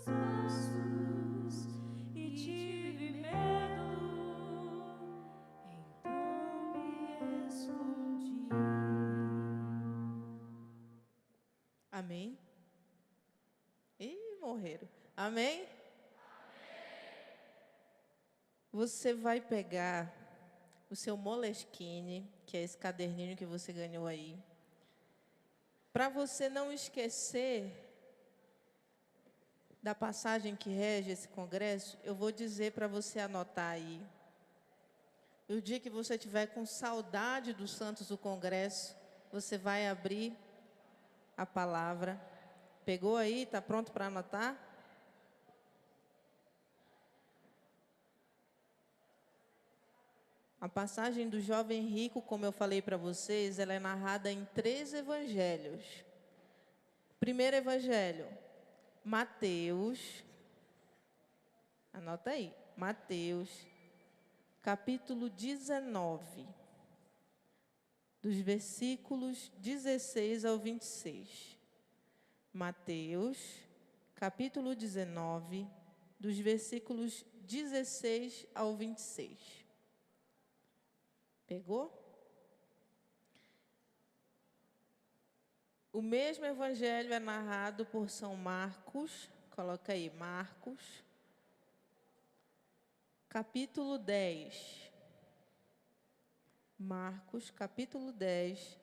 passos e tive medo, então me escondi. Amém? Ih, morreram. Amém? Você vai pegar o seu Moleskine, que é esse caderninho que você ganhou aí. Para você não esquecer da passagem que rege esse congresso, eu vou dizer para você anotar aí. E o dia que você estiver com saudade dos santos do congresso, você vai abrir a palavra. Pegou aí? Está pronto para anotar? A passagem do jovem rico, como eu falei para vocês, ela é narrada em 3 evangelhos. Primeiro evangelho, Mateus. Anota aí, Mateus, capítulo 19, dos versículos 16 ao 26. Mateus, capítulo 19, dos versículos 16 ao 26. Pegou? O mesmo evangelho é narrado por São Marcos. Coloca aí, Marcos, capítulo 10. Marcos, capítulo 10,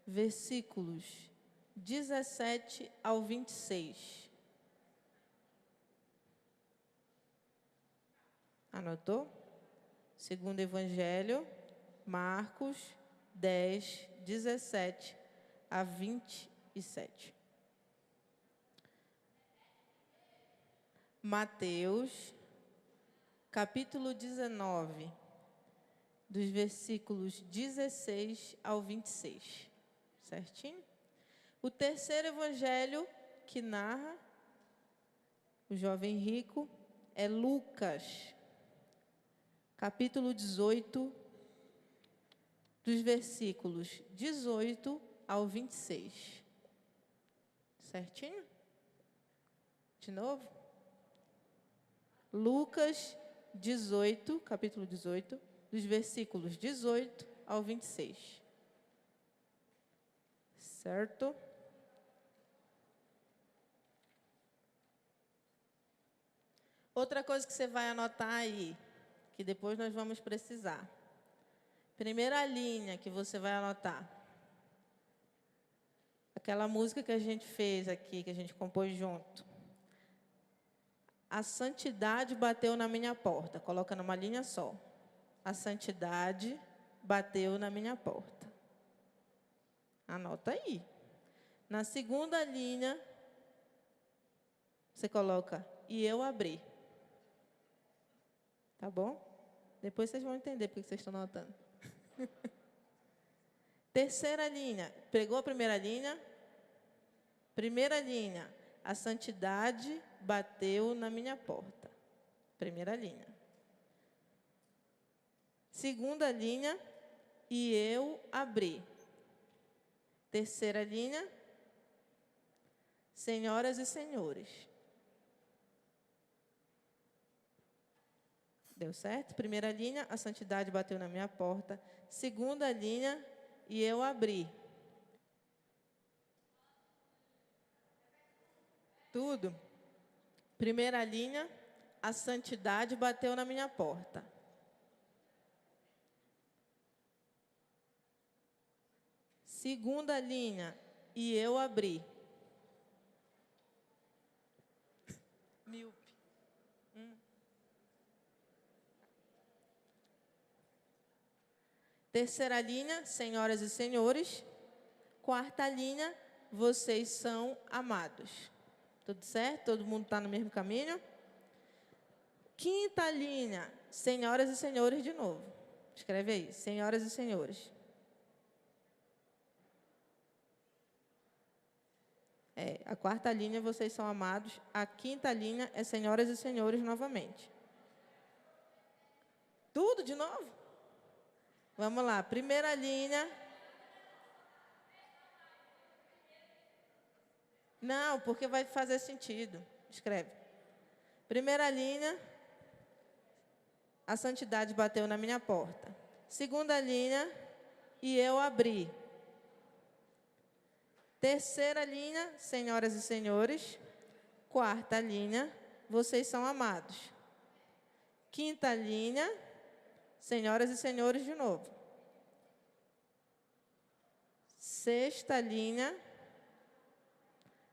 versículos 17 ao 26. Anotou? Segundo evangelho, Marcos 10, 17 a 27. Mateus, capítulo 19, dos versículos 16 ao 26. Certinho? O terceiro evangelho que narra o jovem rico é Lucas, capítulo 18, dos versículos 18 ao 26. Certinho? De novo? Lucas 18, capítulo 18, dos versículos 18 ao 26. Certo? Outra coisa que você vai anotar aí, que depois nós vamos precisar. Primeira linha que você vai anotar. Aquela música que a gente fez aqui, que a gente compôs junto. A santidade bateu na minha porta. Coloca numa linha só. A santidade bateu na minha porta. Anota aí. Na segunda linha, você coloca, e eu abri. Tá bom? Depois vocês vão entender porque vocês estão anotando. Terceira linha. Pegou a primeira linha? Primeira linha. A santidade bateu na minha porta. Primeira linha. Segunda linha. E eu abri. Terceira linha. Senhoras e senhores. Deu certo? Primeira linha, a santidade bateu na minha porta. Segunda linha, e eu abri. Tudo. Primeira linha, a santidade bateu na minha porta. Segunda linha, e eu abri. Míope. Terceira linha, senhoras e senhores. Quarta linha, vocês são amados. Tudo certo? Todo mundo está no mesmo caminho? Quinta linha, senhoras e senhores de novo. Escreve aí, senhoras e senhores. A quarta linha, vocês são amados. A quinta linha é senhoras e senhores novamente. Tudo de novo? Vamos lá, primeira linha. Não, porque vai fazer sentido. Escreve. Primeira linha, a santidade bateu na minha porta. Segunda linha, e eu abri. Terceira linha, senhoras e senhores. Quarta linha, vocês são amados. Quinta linha, senhoras e senhores de novo. Sexta linha,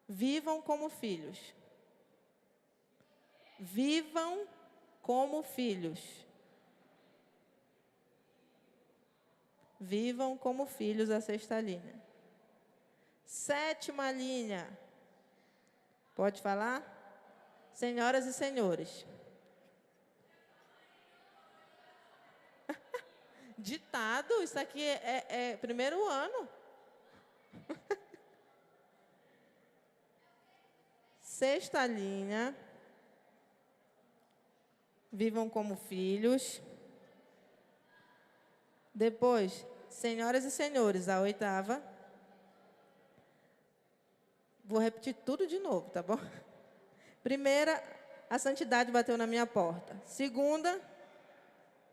vivam como filhos. Vivam como filhos. Vivam como filhos, a sexta linha. Sétima linha. Pode falar? Senhoras e senhores. Ditado, isso aqui é primeiro ano. Sexta linha. Vivam como filhos. Depois, senhoras e senhores, a oitava. Vou repetir tudo de novo, tá bom? Primeira, a santidade bateu na minha porta. Segunda,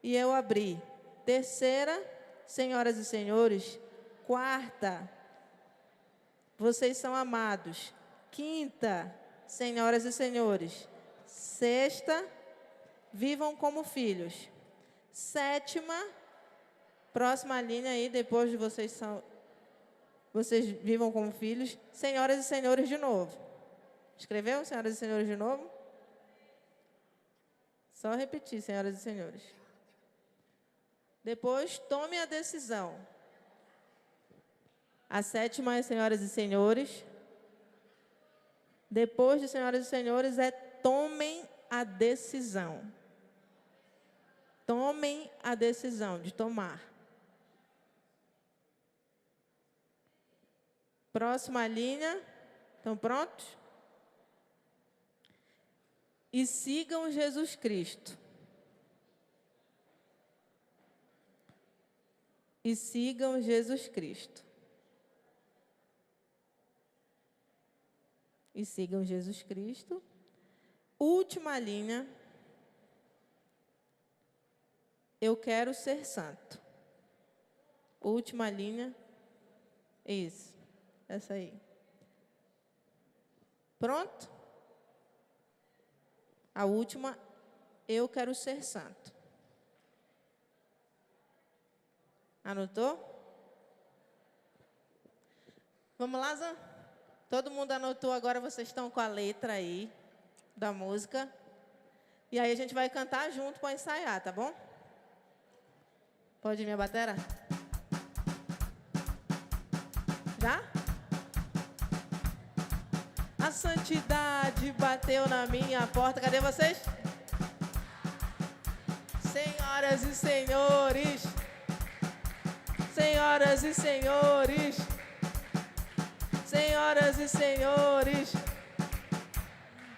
e eu abri. Terceira, senhoras e senhores. Quarta, vocês são amados. Quinta, senhoras e senhores. Sexta, vivam como filhos. Sétima, próxima linha aí, depois de vocês vivam como filhos. Senhoras e senhores de novo. Escreveu, senhoras e senhores de novo? Só repetir, senhoras e senhores. Depois, tome a decisão. A sétima é senhoras e senhores. Depois de senhoras e senhores, tomem a decisão. Tomem a decisão de tomar. Próxima linha. Estão prontos? E sigam Jesus Cristo. E sigam Jesus Cristo. E sigam Jesus Cristo. Última linha. Eu quero ser santo. Última linha. Isso. Essa aí. Pronto? A última. Eu quero ser santo. Anotou? Vamos lá, Zan? Todo mundo anotou, agora vocês estão com a letra aí da música. E aí a gente vai cantar junto para ensaiar, tá bom? Pode ir, minha batera? Já? A santidade bateu na minha porta. Cadê vocês? Senhoras e senhores. Senhoras e senhores. Senhoras e senhores.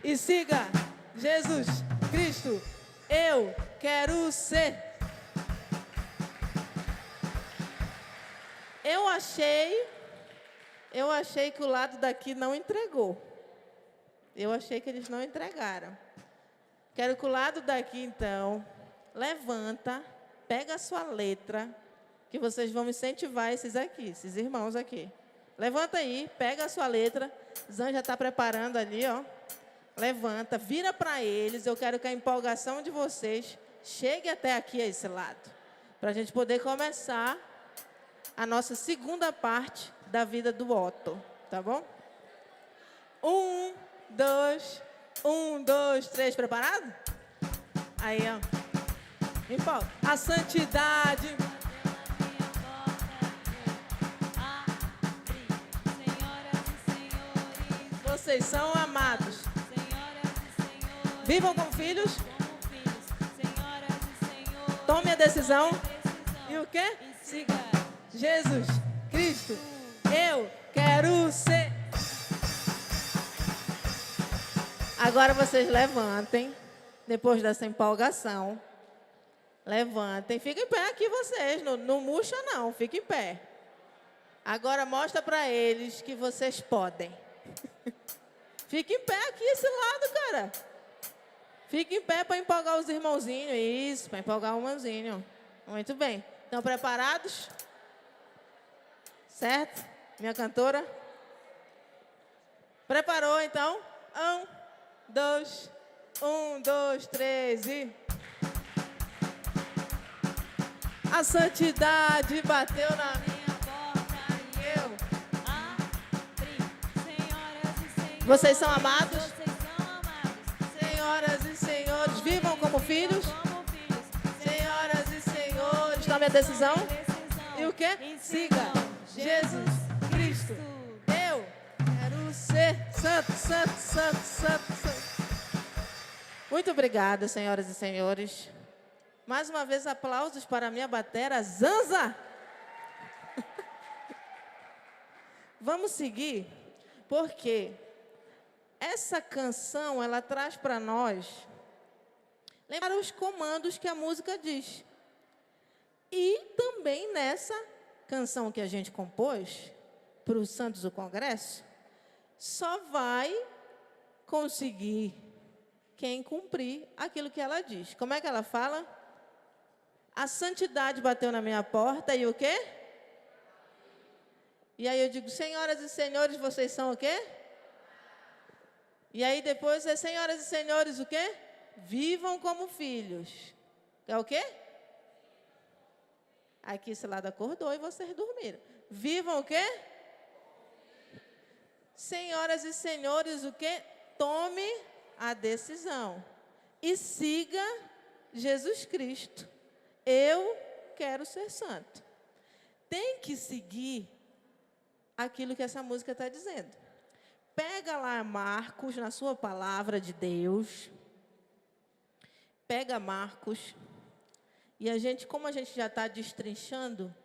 E siga Jesus Cristo. Eu quero ser. Eu achei que o lado daqui não entregou. Eu achei que eles não entregaram. Quero que o lado daqui, então, levanta, pega a sua letra, que vocês vão incentivar esses aqui, esses irmãos aqui. Levanta aí, pega a sua letra. Zan já está preparando ali, ó. Levanta, vira para eles. Eu quero que a empolgação de vocês chegue até aqui, a esse lado. Para a gente poder começar a nossa segunda parte da vida do Otto. Tá bom? 1, 2, 3. Preparado? Aí, ó. Empolga. A santidade. Vocês são amados. Vivam como filhos. Tome a decisão. E o quê? Siga Jesus Cristo. Eu quero ser. Agora vocês levantem. Depois dessa empolgação. Levantem. Fiquem em pé aqui vocês. Não murcha não. Fiquem em pé. Agora mostra para eles que vocês podem. Fique em pé aqui, esse lado, cara. Fique em pé para empolgar os irmãozinhos. Isso, para empolgar o irmãozinho. Muito bem. Estão preparados? Certo? Minha cantora? Preparou, então? 1, 2, 3 e... A santidade bateu na minha porta e eu abri. Senhoras e senhores, Vocês são amados? vocês são amados. Senhoras e senhores, vivam como filhos. Como filhos, Senhoras e senhores, tome a decisão. E o quê? Siga Jesus Cristo. Eu quero ser santo, santo, santo, santo, santo. Muito obrigada, senhoras e senhores. Mais uma vez, aplausos para a minha batera Zanza. Vamos seguir, porque essa canção, ela traz para nós lembrar os comandos que a música diz. E também nessa canção que a gente compôs para os Santos do Congresso, só vai conseguir quem cumprir aquilo que ela diz. Como é que ela fala? A santidade bateu na minha porta e o quê? E aí eu digo, senhoras e senhores, vocês são o quê? E aí depois é, senhoras e senhores, o quê? Vivam como filhos. É o quê? Aqui esse lado acordou e vocês dormiram. Vivam o quê? Senhoras e senhores, o quê? Tome a decisão. E siga Jesus Cristo. Eu quero ser santo. Tem que seguir aquilo que essa música está dizendo. Pega lá Marcos, na sua palavra de Deus. Pega Marcos. E a gente, como a gente já está destrinchando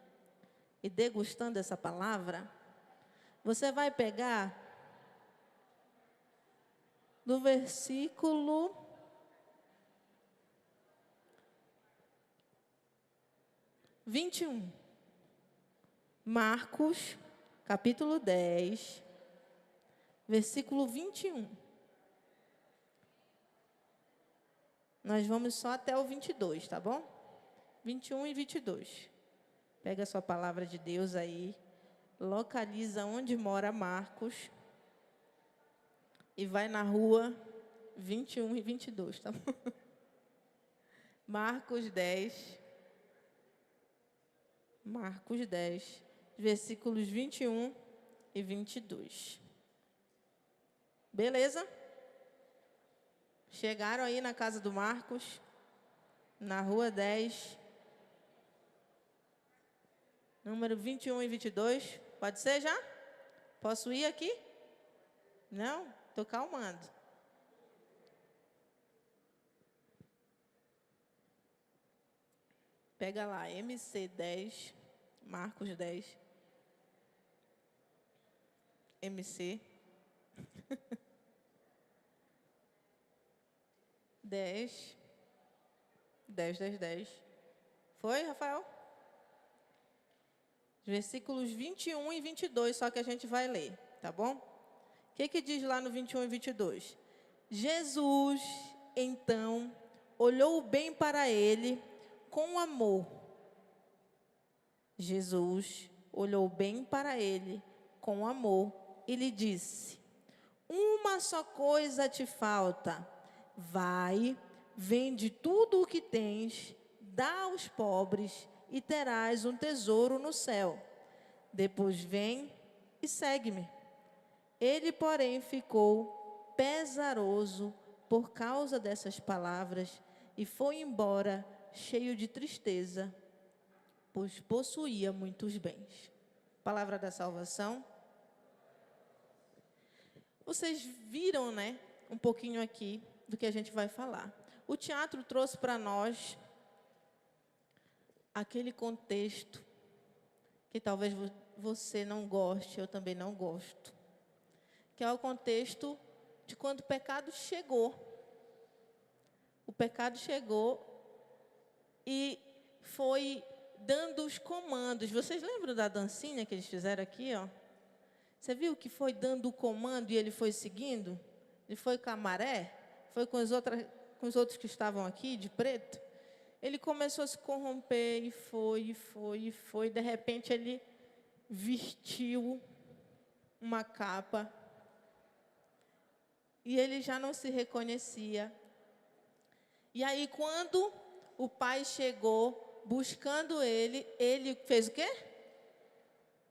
e degustando essa palavra, você vai pegar do versículo 21. Marcos, capítulo 10, versículo 21. Nós vamos só até o 22, tá bom? 21 e 22. Pega a sua palavra de Deus aí, localiza onde mora Marcos e vai na rua 21 e 22, tá bom? Marcos 10, versículos 21 e 22. Beleza? Chegaram aí na casa do Marcos, na rua 10, número 21 e 22. Pode ser já? Posso ir aqui? Não? Estou calmando. Pega lá, MC 10, Marcos 10. MC 10. Foi, Rafael? Versículos 21 e 22, só que a gente vai ler, tá bom? O que diz lá no 21 e 22? Jesus, então, olhou bem para ele com amor. Jesus olhou bem para ele com amor e lhe disse: uma só coisa te falta. Vai, vende tudo o que tens, dá aos pobres e terás um tesouro no céu. Depois vem e segue-me. Ele, porém, ficou pesaroso por causa dessas palavras e foi embora cheio de tristeza, pois possuía muitos bens. Palavra da salvação. Vocês viram, né, um pouquinho aqui do que a gente vai falar. O teatro trouxe para nós aquele contexto que talvez você não goste, eu também não gosto, que é o contexto de quando o pecado chegou. O pecado chegou e foi dando os comandos. Vocês lembram da dancinha que eles fizeram aqui, ó? Você viu que foi dando o comando e ele foi seguindo? Ele foi com a maré, foi com as outras com os outros que estavam aqui, de preto, ele começou a se corromper e foi. De repente, ele vestiu uma capa e ele já não se reconhecia. E aí, quando o pai chegou buscando ele fez o quê?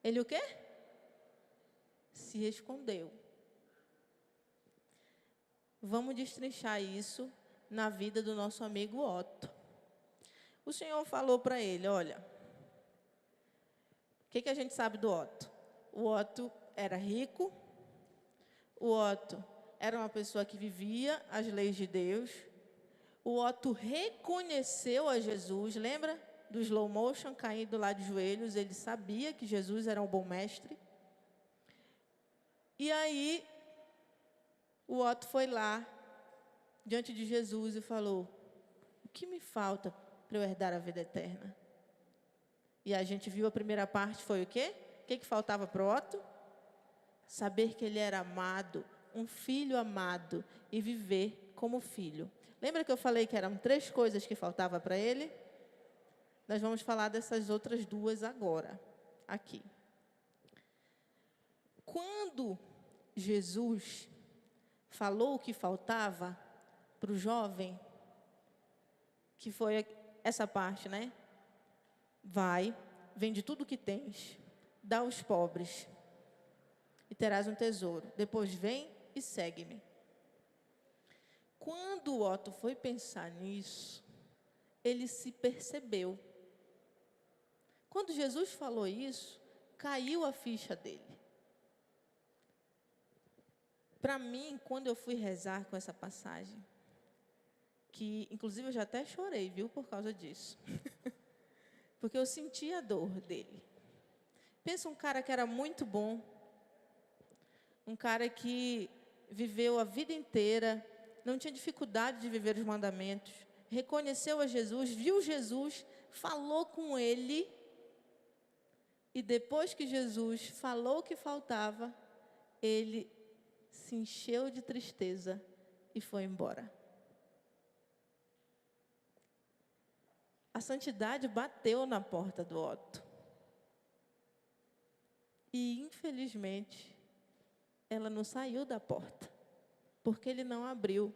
Ele o quê? Se escondeu. Vamos destrinchar isso na vida do nosso amigo Otto. O Senhor falou para ele, olha, o que a gente sabe do Otto? O Otto era rico, o Otto era uma pessoa que vivia as leis de Deus, o Otto reconheceu a Jesus, lembra do slow motion, caindo lá de joelhos, ele sabia que Jesus era um bom mestre. E aí, o Otto foi lá, diante de Jesus, e falou, o que me falta para eu herdar a vida eterna? E a gente viu a primeira parte, foi o quê? O que faltava para o Otto? Saber que ele era amado, um filho amado, e viver como filho. Lembra que eu falei que eram 3 coisas que faltava para ele? Nós vamos falar dessas outras 2 agora, aqui. Quando Jesus falou o que faltava para o jovem, que foi essa parte, né? Vai, vende tudo o que tens, dá aos pobres, e terás um tesouro. Depois vem e segue-me. Quando o Otto foi pensar nisso, ele se percebeu. Quando Jesus falou isso, caiu a ficha dele. Para mim, quando eu fui rezar com essa passagem, que inclusive eu já até chorei, viu, por causa disso. Porque eu senti a dor dele. Pensa um cara que era muito bom, um cara que viveu a vida inteira, não tinha dificuldade de viver os mandamentos, reconheceu a Jesus, viu Jesus, falou com ele, e depois que Jesus falou o que faltava, ele se encheu de tristeza e foi embora. A santidade bateu na porta do Otto. E, infelizmente, ela não saiu da porta, porque ele não abriu.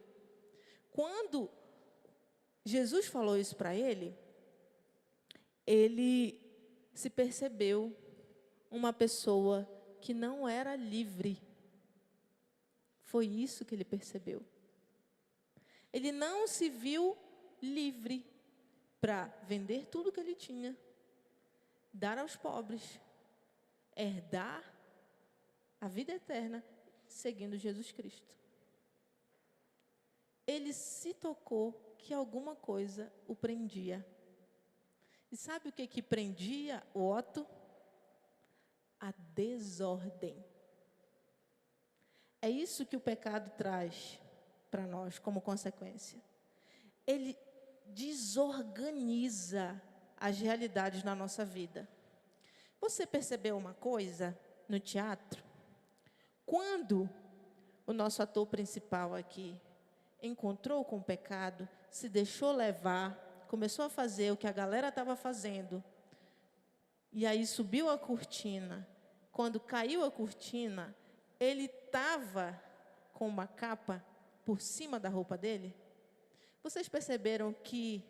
Quando Jesus falou isso para ele, ele se percebeu uma pessoa que não era livre. Foi isso que ele percebeu. Ele não se viu livre para vender tudo que ele tinha, dar aos pobres, herdar a vida eterna, seguindo Jesus Cristo. Ele se tocou que alguma coisa o prendia. E sabe o que prendia o Otto? A desordem. É isso que o pecado traz para nós como consequência. Ele desorganiza as realidades na nossa vida. Você percebeu uma coisa no teatro? Quando o nosso ator principal aqui encontrou com o pecado, se deixou levar, começou a fazer o que a galera estava fazendo, e aí subiu a cortina. Quando caiu a cortina, ele estava com uma capa por cima da roupa dele. Vocês perceberam que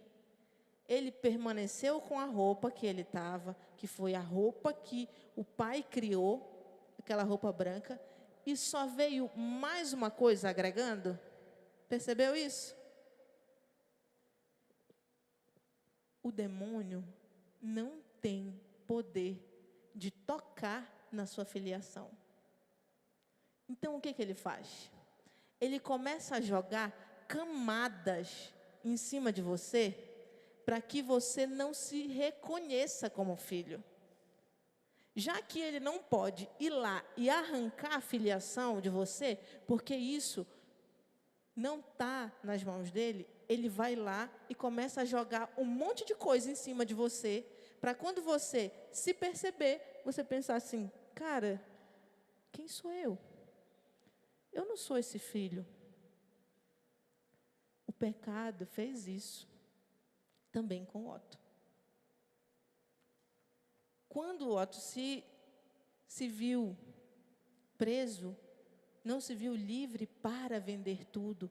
ele permaneceu com a roupa que ele estava, que foi a roupa que o pai criou, aquela roupa branca, e só veio mais uma coisa agregando? Percebeu isso? O demônio não tem poder de tocar na sua filiação. Então, o que ele faz? Ele começa a jogar camadas em cima de você, para que você não se reconheça como filho. Já que ele não pode ir lá e arrancar a filiação de você, porque isso não está nas mãos dele, ele vai lá e começa a jogar um monte de coisa em cima de você, para quando você se perceber, você pensar assim, cara, quem sou eu? Eu não sou esse filho. O pecado fez isso também com Otto. Quando Otto se viu preso, não se viu livre para vender tudo,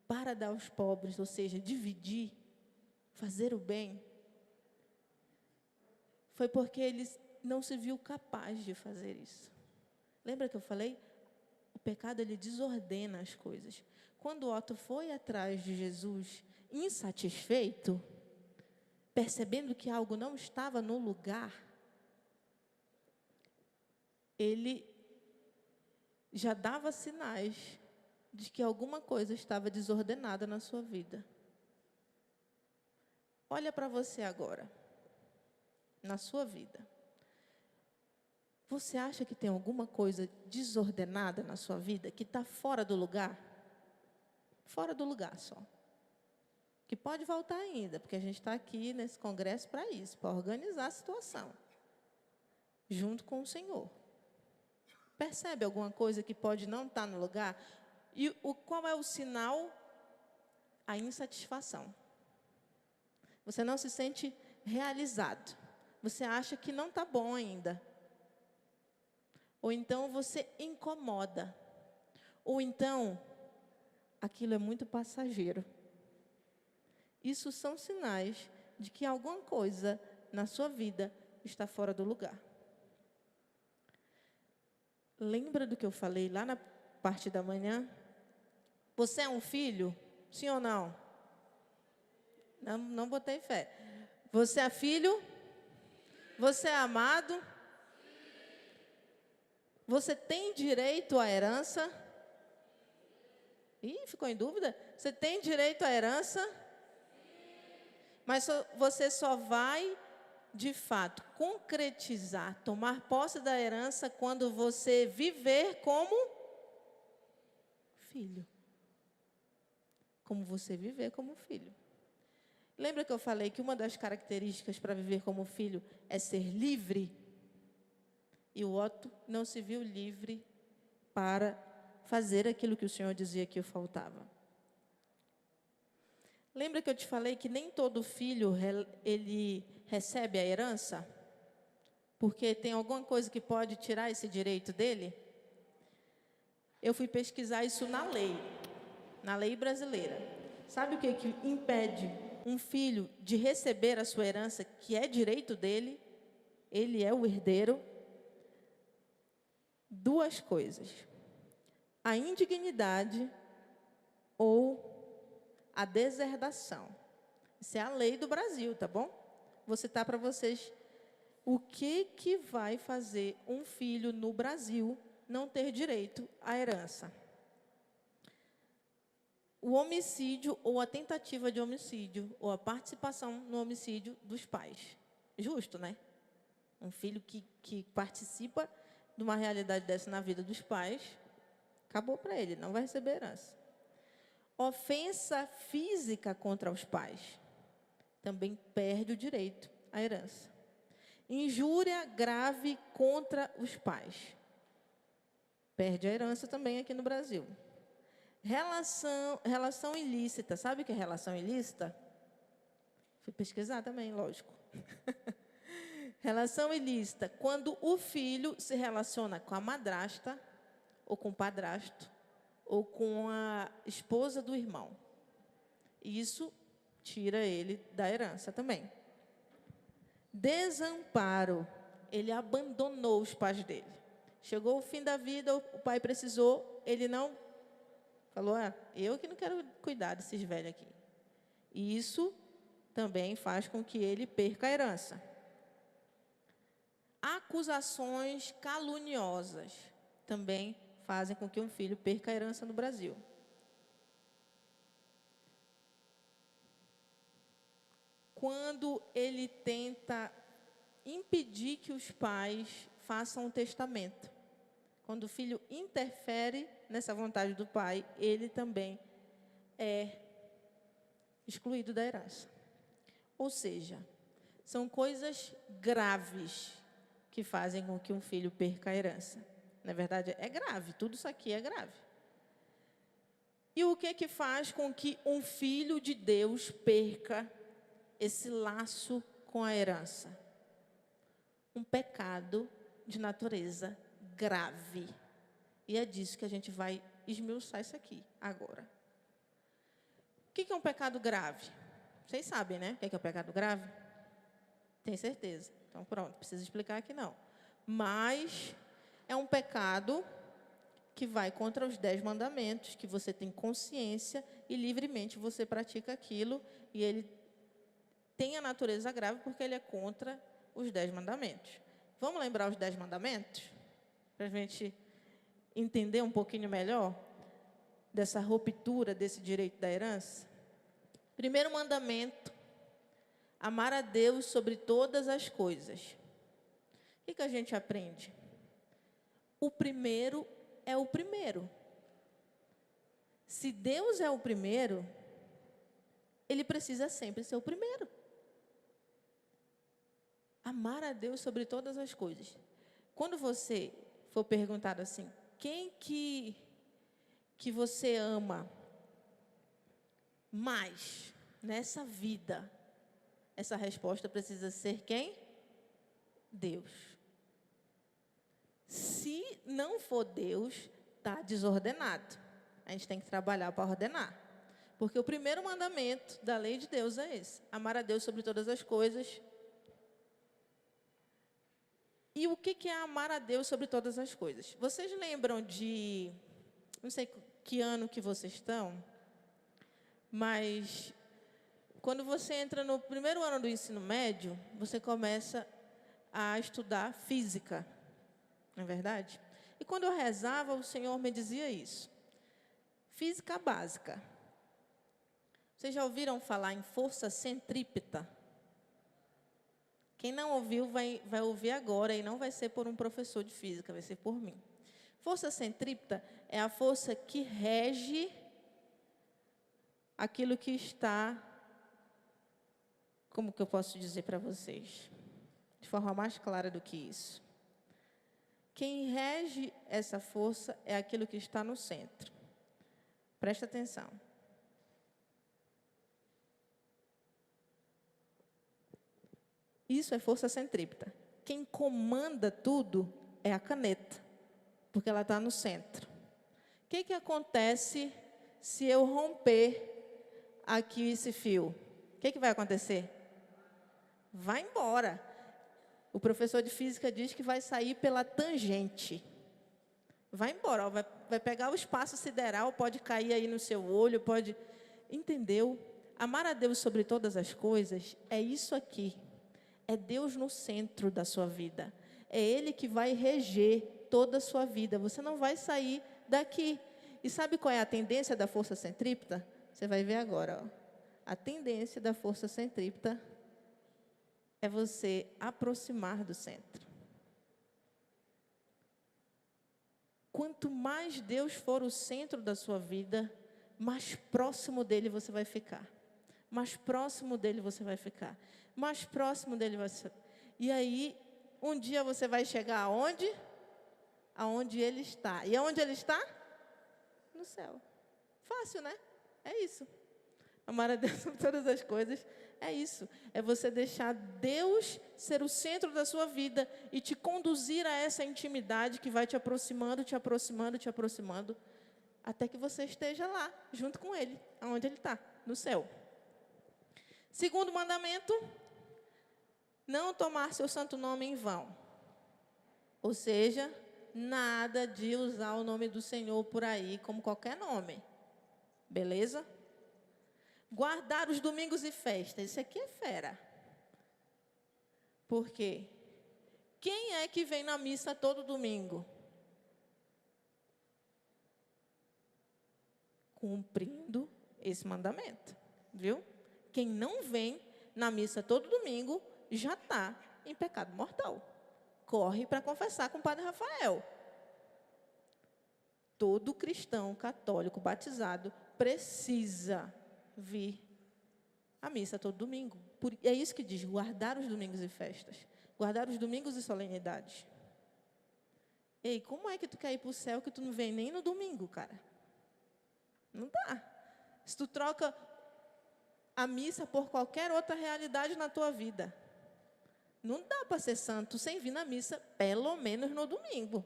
para dar aos pobres, ou seja, dividir, fazer o bem, foi porque ele não se viu capaz de fazer isso. Lembra que eu falei? O pecado, ele desordena as coisas. Quando Otto foi atrás de Jesus, insatisfeito, percebendo que algo não estava no lugar, ele já dava sinais de que alguma coisa estava desordenada na sua vida. Olha para você agora, na sua vida. Você acha que tem alguma coisa desordenada na sua vida, que está fora do lugar? Fora do lugar só. Que pode voltar ainda, porque a gente está aqui nesse congresso para isso, para organizar a situação, junto com o Senhor. Percebe alguma coisa que pode não estar no lugar? E qual é o sinal? A insatisfação. Você não se sente realizado. Você acha que não está bom ainda. Ou então você incomoda. Ou então, aquilo é muito passageiro. Isso são sinais de que alguma coisa na sua vida está fora do lugar. Lembra do que eu falei lá na parte da manhã? Você é um filho? Sim ou não? Não botei fé. Você é filho? Você é amado? Você tem direito à herança? Ih, ficou em dúvida? Você tem direito à herança? Mas você só vai, de fato, concretizar, tomar posse da herança quando você viver como filho. Como você viver como filho. Lembra que eu falei que uma das características para viver como filho é ser livre? E o Otto não se viu livre para fazer aquilo que o Senhor dizia que o faltava. Lembra que eu te falei que nem todo filho ele recebe a herança? Porque tem alguma coisa que pode tirar esse direito dele? Eu fui pesquisar isso na lei brasileira. Sabe o que impede um filho de receber a sua herança, que é direito dele? Ele é o herdeiro. Duas coisas: a indignidade ou a deserdação. Isso é a lei do Brasil, tá bom? Vou citar para vocês o que vai fazer um filho no Brasil não ter direito à herança. O homicídio ou a tentativa de homicídio, ou a participação no homicídio dos pais. Justo, né? Um filho que participa de uma realidade dessa na vida dos pais, acabou para ele, não vai receber herança. Ofensa física contra os pais, também perde o direito à herança. Injúria grave contra os pais, perde a herança também aqui no Brasil. Relação ilícita, sabe o que é relação ilícita? Fui pesquisar também, lógico. Relação ilícita, quando o filho se relaciona com a madrasta, ou com o padrasto, ou com a esposa do irmão. Isso tira ele da herança também. Desamparo, ele abandonou os pais dele. Chegou o fim da vida, o pai precisou, ele não falou, eu que não quero cuidar desses velhos aqui. E isso também faz com que ele perca a herança. Acusações caluniosas também fazem com que um filho perca a herança no Brasil. Quando ele tenta impedir que os pais façam um testamento. Quando o filho interfere nessa vontade do pai, ele também é excluído da herança. Ou seja, são coisas graves que fazem com que um filho perca a herança. Na verdade, é grave, tudo isso aqui é grave. E o que faz com que um filho de Deus perca esse laço com a herança? Um pecado de natureza grave. E é disso que a gente vai esmiuçar isso aqui agora. O que é um pecado grave? Vocês sabem, né? O que é um pecado grave? Tem certeza. Então, pronto, não precisa explicar aqui não. Mas é um pecado que vai contra os 10 mandamentos, que você tem consciência e livremente você pratica aquilo, e ele tem a natureza grave porque ele é contra os 10 mandamentos. Vamos lembrar os 10 mandamentos? Para a gente entender um pouquinho melhor dessa ruptura, desse direito da herança. Primeiro mandamento: amar a Deus sobre todas as coisas. O que a gente aprende? O primeiro é o primeiro. Se Deus é o primeiro, Ele precisa sempre ser o primeiro. Amar a Deus sobre todas as coisas. Quando você for perguntado assim, quem que você ama mais nessa vida? Essa resposta precisa ser quem? Deus. Se não for Deus, está desordenado. A gente tem que trabalhar para ordenar. Porque o primeiro mandamento da lei de Deus é esse: amar a Deus sobre todas as coisas. E o que é amar a Deus sobre todas as coisas? Vocês lembram de, não sei que ano que vocês estão, mas quando você entra no primeiro ano do ensino médio, você começa a estudar física, não é verdade? E quando eu rezava, o Senhor me dizia isso. Física básica. Vocês já ouviram falar em força centrípeta? Quem não ouviu, vai ouvir agora, e não vai ser por um professor de física, vai ser por mim. Força centrípeta é a força que rege aquilo que está, como que eu posso dizer para vocês? De forma mais clara do que isso. Quem rege essa força é aquilo que está no centro. Presta atenção. Isso é força centrípeta. Quem comanda tudo é a caneta, porque ela está no centro. O que acontece se eu romper aqui esse fio? O que vai acontecer? Vai embora. O professor de física diz que vai sair pela tangente. Vai embora, vai pegar o espaço sideral, pode cair aí no seu olho, pode... Entendeu? Amar a Deus sobre todas as coisas é isso aqui. É Deus no centro da sua vida. É Ele que vai reger toda a sua vida. Você não vai sair daqui. E sabe qual é a tendência da força centrípeta? Você vai ver agora. Ó. A tendência da força centrípeta é você aproximar do centro. Quanto mais Deus for o centro da sua vida, mais próximo dele você vai ficar. Mais próximo dele você vai ficar. Mais próximo dele você... E aí, um dia você vai chegar aonde? Aonde ele está. E aonde ele está? No céu. Fácil, né? É isso. Amar a Deus sobre todas as coisas é isso. É você deixar Deus ser o centro da sua vida e te conduzir a essa intimidade que vai te aproximando, te aproximando, te aproximando, até que você esteja lá, junto com Ele, aonde Ele está, no céu. Segundo mandamento, não tomar seu santo nome em vão. Ou seja, nada de usar o nome do Senhor por aí como qualquer nome. Beleza? Guardar os domingos e festas. Isso aqui é fera. Por quê? Quem é que vem na missa todo domingo? Cumprindo esse mandamento. Viu? Quem não vem na missa todo domingo já está em pecado mortal. Corre para confessar com o Padre Rafael. Todo cristão católico batizado precisa vir à missa todo domingo. É isso que diz, guardar os domingos e festas. Guardar os domingos e solenidades. Ei, como é que tu quer ir para o céu que tu não vem nem no domingo, cara? Não dá. Se tu troca a missa por qualquer outra realidade na tua vida, não dá para ser santo sem vir na missa, pelo menos no domingo.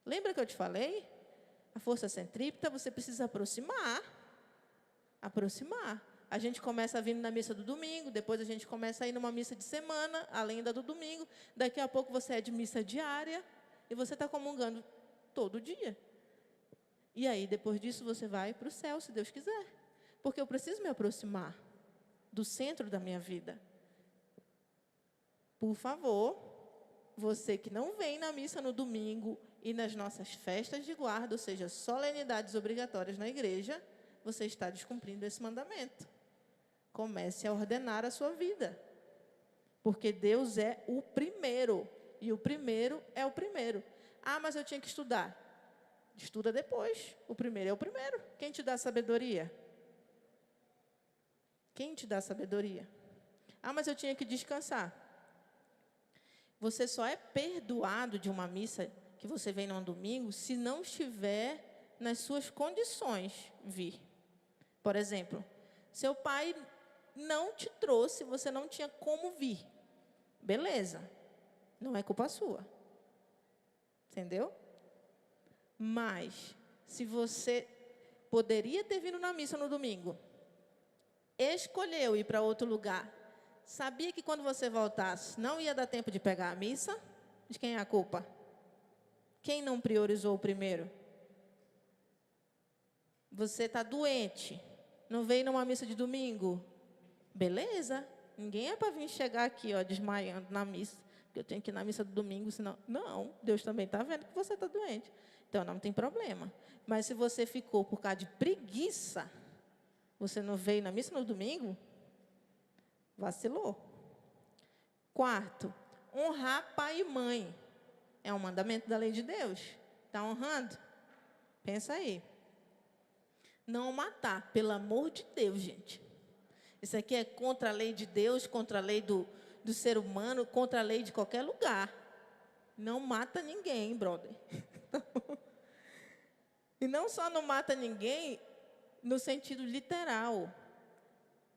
Lembra que eu te falei? A força centrípeta, você precisa aproximar. Aproximar. A gente começa vindo na missa do domingo, depois a gente começa a ir numa missa de semana, além da do domingo. Daqui a pouco você é de missa diária e você está comungando todo dia. E aí, depois disso, você vai para o céu, se Deus quiser. Porque eu preciso me aproximar do centro da minha vida. Por favor, você que não vem na missa no domingo e nas nossas festas de guarda, ou seja, solenidades obrigatórias na igreja, você está descumprindo esse mandamento. Comece a ordenar a sua vida. Porque Deus é o primeiro. E o primeiro é o primeiro. Ah, mas eu tinha que estudar. Estuda depois. O primeiro é o primeiro. Quem te dá sabedoria? Quem te dá sabedoria? Ah, mas eu tinha que descansar. Você só é perdoado de uma missa que você vem num domingo se não estiver nas suas condições vir. Por exemplo, seu pai não te trouxe, você não tinha como vir. Beleza. Não é culpa sua. Entendeu? Mas, se você poderia ter vindo na missa no domingo, escolheu ir para outro lugar, sabia que quando você voltasse não ia dar tempo de pegar a missa, de quem é a culpa? Quem não priorizou o primeiro? Você está doente, não veio numa missa de domingo? Beleza, ninguém é para vir chegar aqui, ó, desmaiando na missa, porque eu tenho que ir na missa do domingo, senão... Não, Deus também está vendo que você está doente. Então, não tem problema. Mas se você ficou por causa de preguiça, você não veio na missa no domingo, vacilou. Quarto, honrar pai e mãe. É um mandamento da lei de Deus. Está honrando? Pensa aí. Não matar, pelo amor de Deus, gente. Isso aqui é contra a lei de Deus, contra a lei do ser humano, contra a lei de qualquer lugar. Não mata ninguém, brother. E não só não mata ninguém no sentido literal,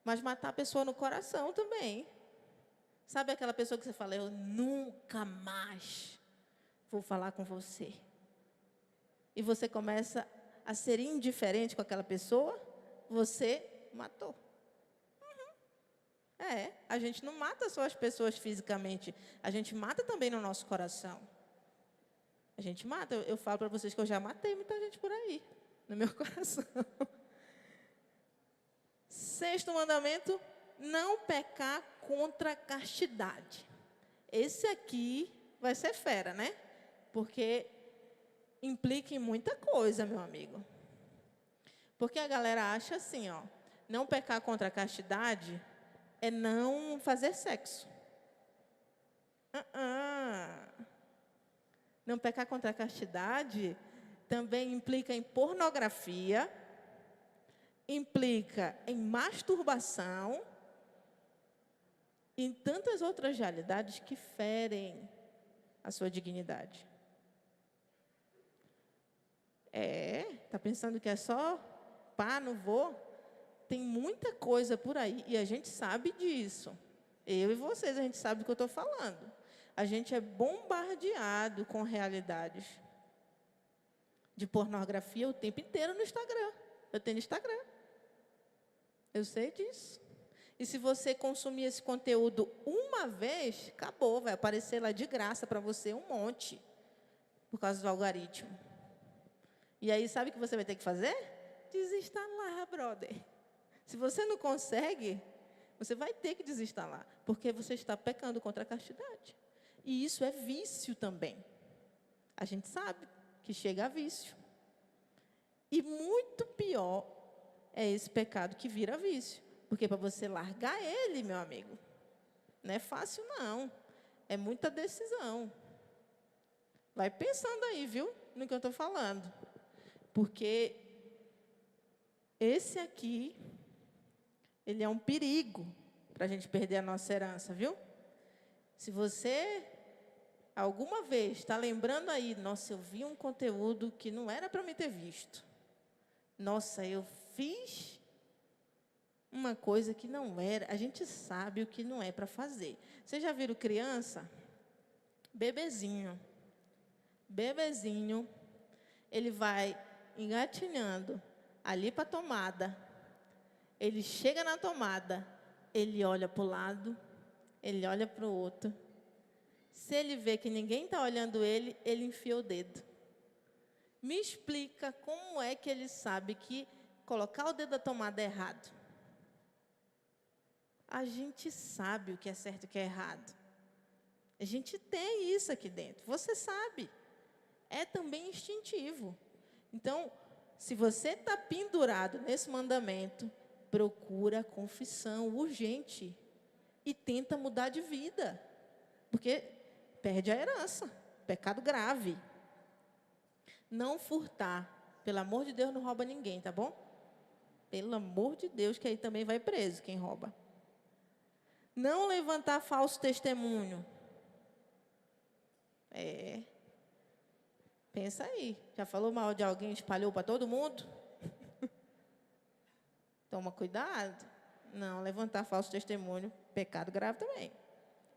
mas matar a pessoa no coração também. Sabe aquela pessoa que você fala, eu nunca mais vou falar com você. E você começa a ser indiferente com aquela pessoa, você matou. A gente não mata só as pessoas fisicamente, a gente mata também no nosso coração. A gente mata, eu falo para vocês que eu já matei muita gente por aí, no meu coração. Sexto mandamento, não pecar contra a castidade. Esse aqui vai ser fera, né? Porque implica em muita coisa, meu amigo. Porque a galera acha assim, ó, não pecar contra a castidade é não fazer sexo. Não pecar contra a castidade também implica em pornografia, implica em masturbação e em tantas outras realidades que ferem a sua dignidade. Tá pensando que é só pá, não vou? Tem muita coisa por aí e a gente sabe disso. Eu e vocês, a gente sabe do que eu estou falando. A gente é bombardeado com realidades de pornografia o tempo inteiro no Instagram. Eu tenho Instagram. Eu sei disso. E se você consumir esse conteúdo uma vez, acabou, vai aparecer lá de graça para você um monte, por causa do algoritmo. E aí, sabe o que você vai ter que fazer? Desinstalar, brother. Se você não consegue, você vai ter que desinstalar, porque você está pecando contra a castidade. E isso é vício também. A gente sabe que chega a vício. E muito pior é esse pecado que vira vício. Porque para você largar ele, meu amigo, não é fácil não. É muita decisão. Vai pensando aí, viu, no que eu estou falando. Porque esse aqui, ele é um perigo para a gente perder a nossa herança, viu? Se você alguma vez está lembrando aí, nossa, eu vi um conteúdo que não era para me ter visto. Nossa, eu fiz uma coisa que não era. A gente sabe o que não é para fazer. Vocês já viram criança? Bebezinho. Bebezinho, ele vai engatinhando ali para a tomada. Ele chega na tomada, ele olha para o lado, ele olha para o outro. Se ele vê que ninguém está olhando ele, ele enfia o dedo. Me explica como é que ele sabe que colocar o dedo na tomada é errado. A gente sabe o que é certo e o que é errado. A gente tem isso aqui dentro. Você sabe. É também instintivo. Então, se você está pendurado nesse mandamento, procura confissão urgente e tenta mudar de vida. Porque perde a herança. Pecado grave. Não furtar. Pelo amor de Deus, não rouba ninguém, tá bom? Pelo amor de Deus, que aí também vai preso quem rouba. Não levantar falso testemunho. Pensa aí. Já falou mal de alguém, espalhou para todo mundo? Toma cuidado. Não, levantar falso testemunho, pecado grave também.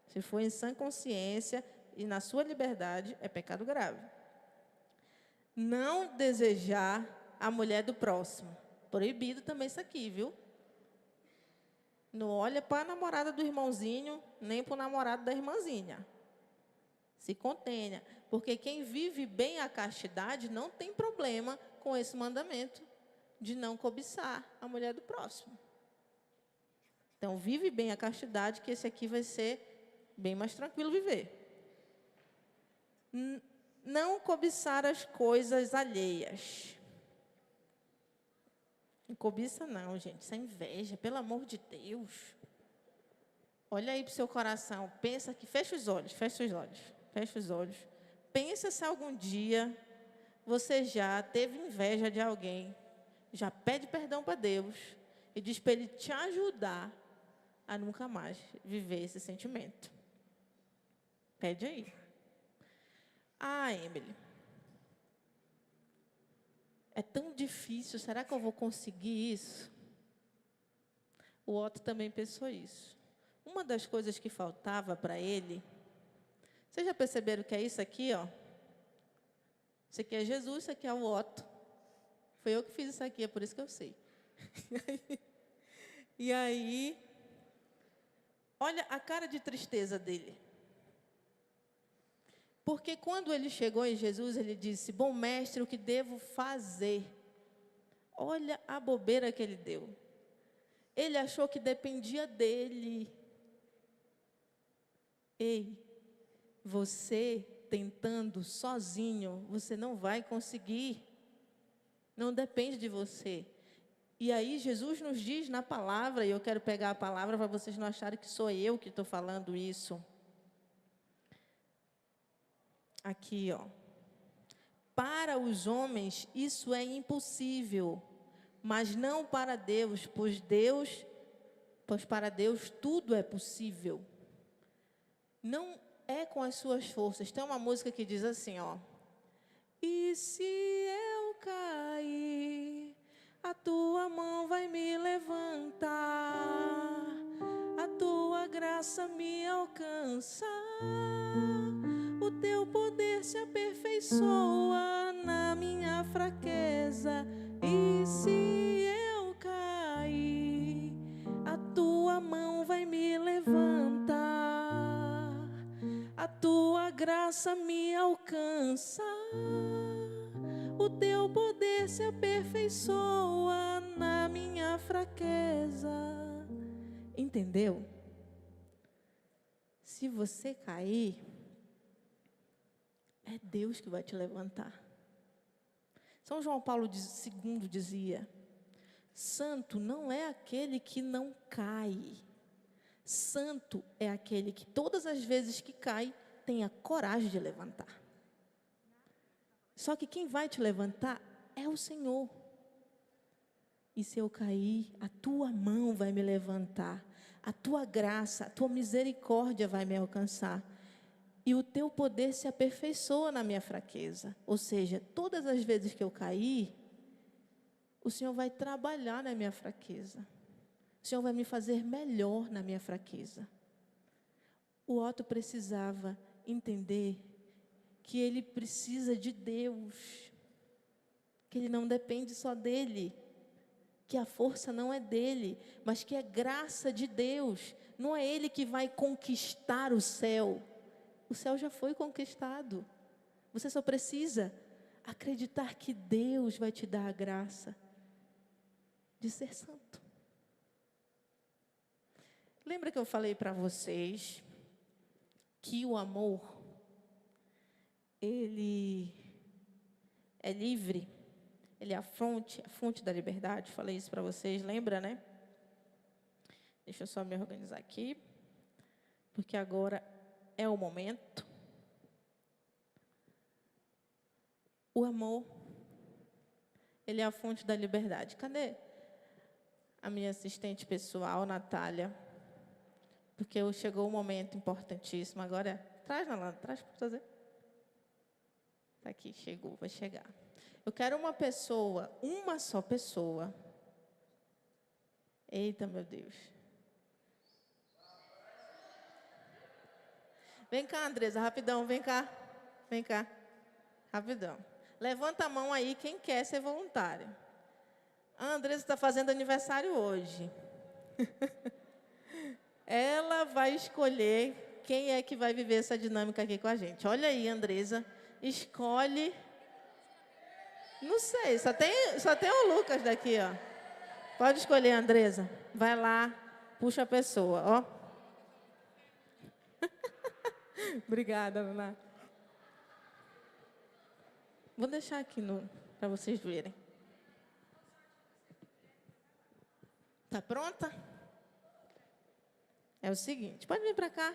Se for em sã consciência e na sua liberdade, é pecado grave. Não desejar a mulher do próximo. Proibido também isso aqui, viu? Não olha para a namorada do irmãozinho, nem para o namorado da irmãzinha. Se contenha, porque quem vive bem a castidade não tem problema com esse mandamento de não cobiçar a mulher do próximo. Então, vive bem a castidade, que esse aqui vai ser bem mais tranquilo viver. Não cobiçar as coisas alheias. Não cobiça não, gente, isso é inveja, pelo amor de Deus. Olha aí para o seu coração, pensa que, fecha os olhos, fecha os olhos. Fecha os olhos. Pensa se algum dia você já teve inveja de alguém, já pede perdão para Deus e diz para Ele te ajudar a nunca mais viver esse sentimento. Pede aí. Ah, Emily, é tão difícil, será que eu vou conseguir isso? O Otto também pensou isso. Uma das coisas que faltava para ele, vocês já perceberam que é isso aqui, ó? Isso aqui é Jesus, isso aqui é o Otto. Foi eu que fiz isso aqui, é por isso que eu sei. E aí, olha a cara de tristeza dele. Porque quando ele chegou em Jesus, ele disse, bom mestre, o que devo fazer? Olha a bobeira que ele deu. Ele achou que dependia dele. Ei, você tentando sozinho, você não vai conseguir. Não depende de você. E aí Jesus nos diz na palavra, e eu quero pegar a palavra para vocês não acharem que sou eu que estou falando isso. Aqui, ó. Para os homens isso é impossível, mas não para Deus, pois para Deus tudo é possível. Não é com as suas forças. Tem uma música que diz assim, ó. E se eu cair, a tua mão vai me levantar, a tua graça me alcança, o teu poder se aperfeiçoa na minha fraqueza. E se eu cair, a tua mão vai me levantar, a tua graça me alcança, o teu poder se aperfeiçoa na minha fraqueza. Entendeu? Se você cair, é Deus que vai te levantar. São João Paulo II dizia, santo não é aquele que não cai. Santo é aquele que todas as vezes que cai, tem a coragem de levantar. Só que quem vai te levantar é o Senhor. E se eu cair, a tua mão vai me levantar, a tua graça, a tua misericórdia vai me alcançar. E o teu poder se aperfeiçoa na minha fraqueza. Ou seja, todas as vezes que eu cair, O Senhor vai trabalhar na minha fraqueza. O Senhor vai me fazer melhor na minha fraqueza. O Otto precisava entender que ele precisa de Deus, que ele não depende só dele, que a força não é dele, mas que é graça de Deus. Não é ele que vai conquistar o céu já foi conquistado. Você só precisa acreditar que Deus vai te dar a graça de ser santo. Lembra que eu falei para vocês que o amor, ele é livre, ele é a fonte da liberdade. Falei isso para vocês, lembra, né? Deixa eu só me organizar aqui, porque agora é o momento. O amor, ele é a fonte da liberdade. Cadê a minha assistente pessoal, Natália? Porque chegou um momento importantíssimo. Agora, traz para fazer. Está aqui, chegou, vai chegar. Eu quero uma só pessoa. Eita, meu Deus. Vem cá, Andresa, rapidão, vem cá. Vem cá, rapidão. Levanta a mão aí, quem quer ser voluntário. A Andresa está fazendo aniversário hoje. Ela vai escolher quem é que vai viver essa dinâmica aqui com a gente. Olha aí, Andresa, escolhe. Não sei, só tem o Lucas daqui, ó. Pode escolher, Andresa. Vai lá, puxa a pessoa, ó. Obrigada, Ana. Vou deixar aqui para vocês verem. Tá pronta? É o seguinte, pode vir para cá.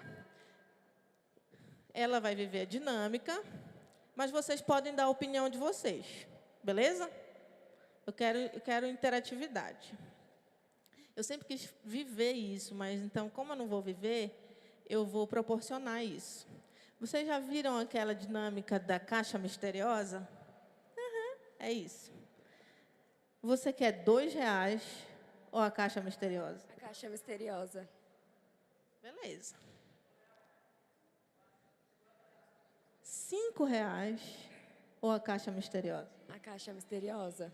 Ela vai viver a dinâmica, mas vocês podem dar a opinião de vocês, beleza? Eu quero interatividade. Eu sempre quis viver isso, mas então, como eu não vou viver, eu vou proporcionar isso. Vocês já viram aquela dinâmica da caixa misteriosa? É isso. Você quer R$2 ou a caixa misteriosa? A caixa misteriosa. Beleza. R$5 ou a caixa misteriosa? A caixa misteriosa.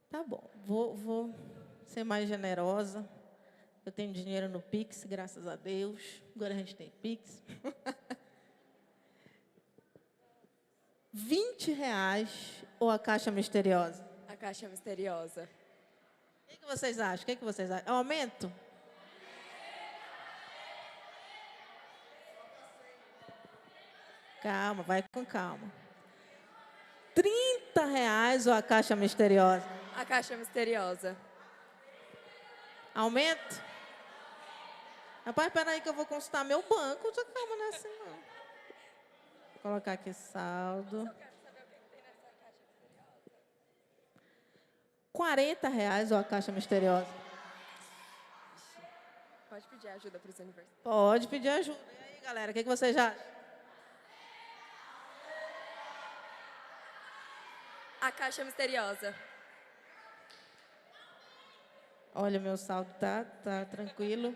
Tá bom, vou ser mais generosa. Eu tenho dinheiro no Pix, graças a Deus. Agora a gente tem Pix. R$20 ou a caixa misteriosa? A caixa misteriosa. O que vocês acham? O que vocês acham? Aumento? Calma, vai com calma. R$30 ou a caixa misteriosa? A caixa misteriosa. Aumento? Rapaz, espera aí que eu vou consultar meu banco. Calma, não é assim, não. Vou colocar aqui saldo. R$40 ou a caixa misteriosa? Pode pedir ajuda para os universitários. Pode pedir ajuda. E aí, galera, o que vocês acham? A caixa misteriosa. Olha, meu saldo tá tranquilo.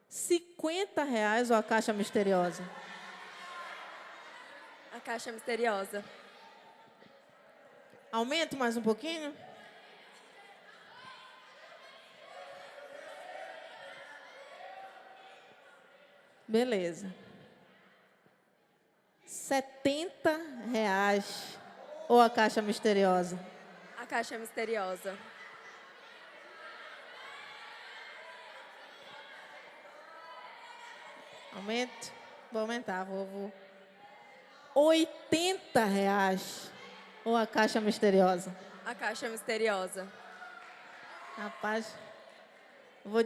R$50 ou a caixa misteriosa? A caixa misteriosa. Aumento mais um pouquinho? Beleza. R$70 ou a caixa misteriosa? A caixa misteriosa. Aumento? Vou aumentar, vou. R$80 ou a caixa misteriosa? A caixa misteriosa. Rapaz, vou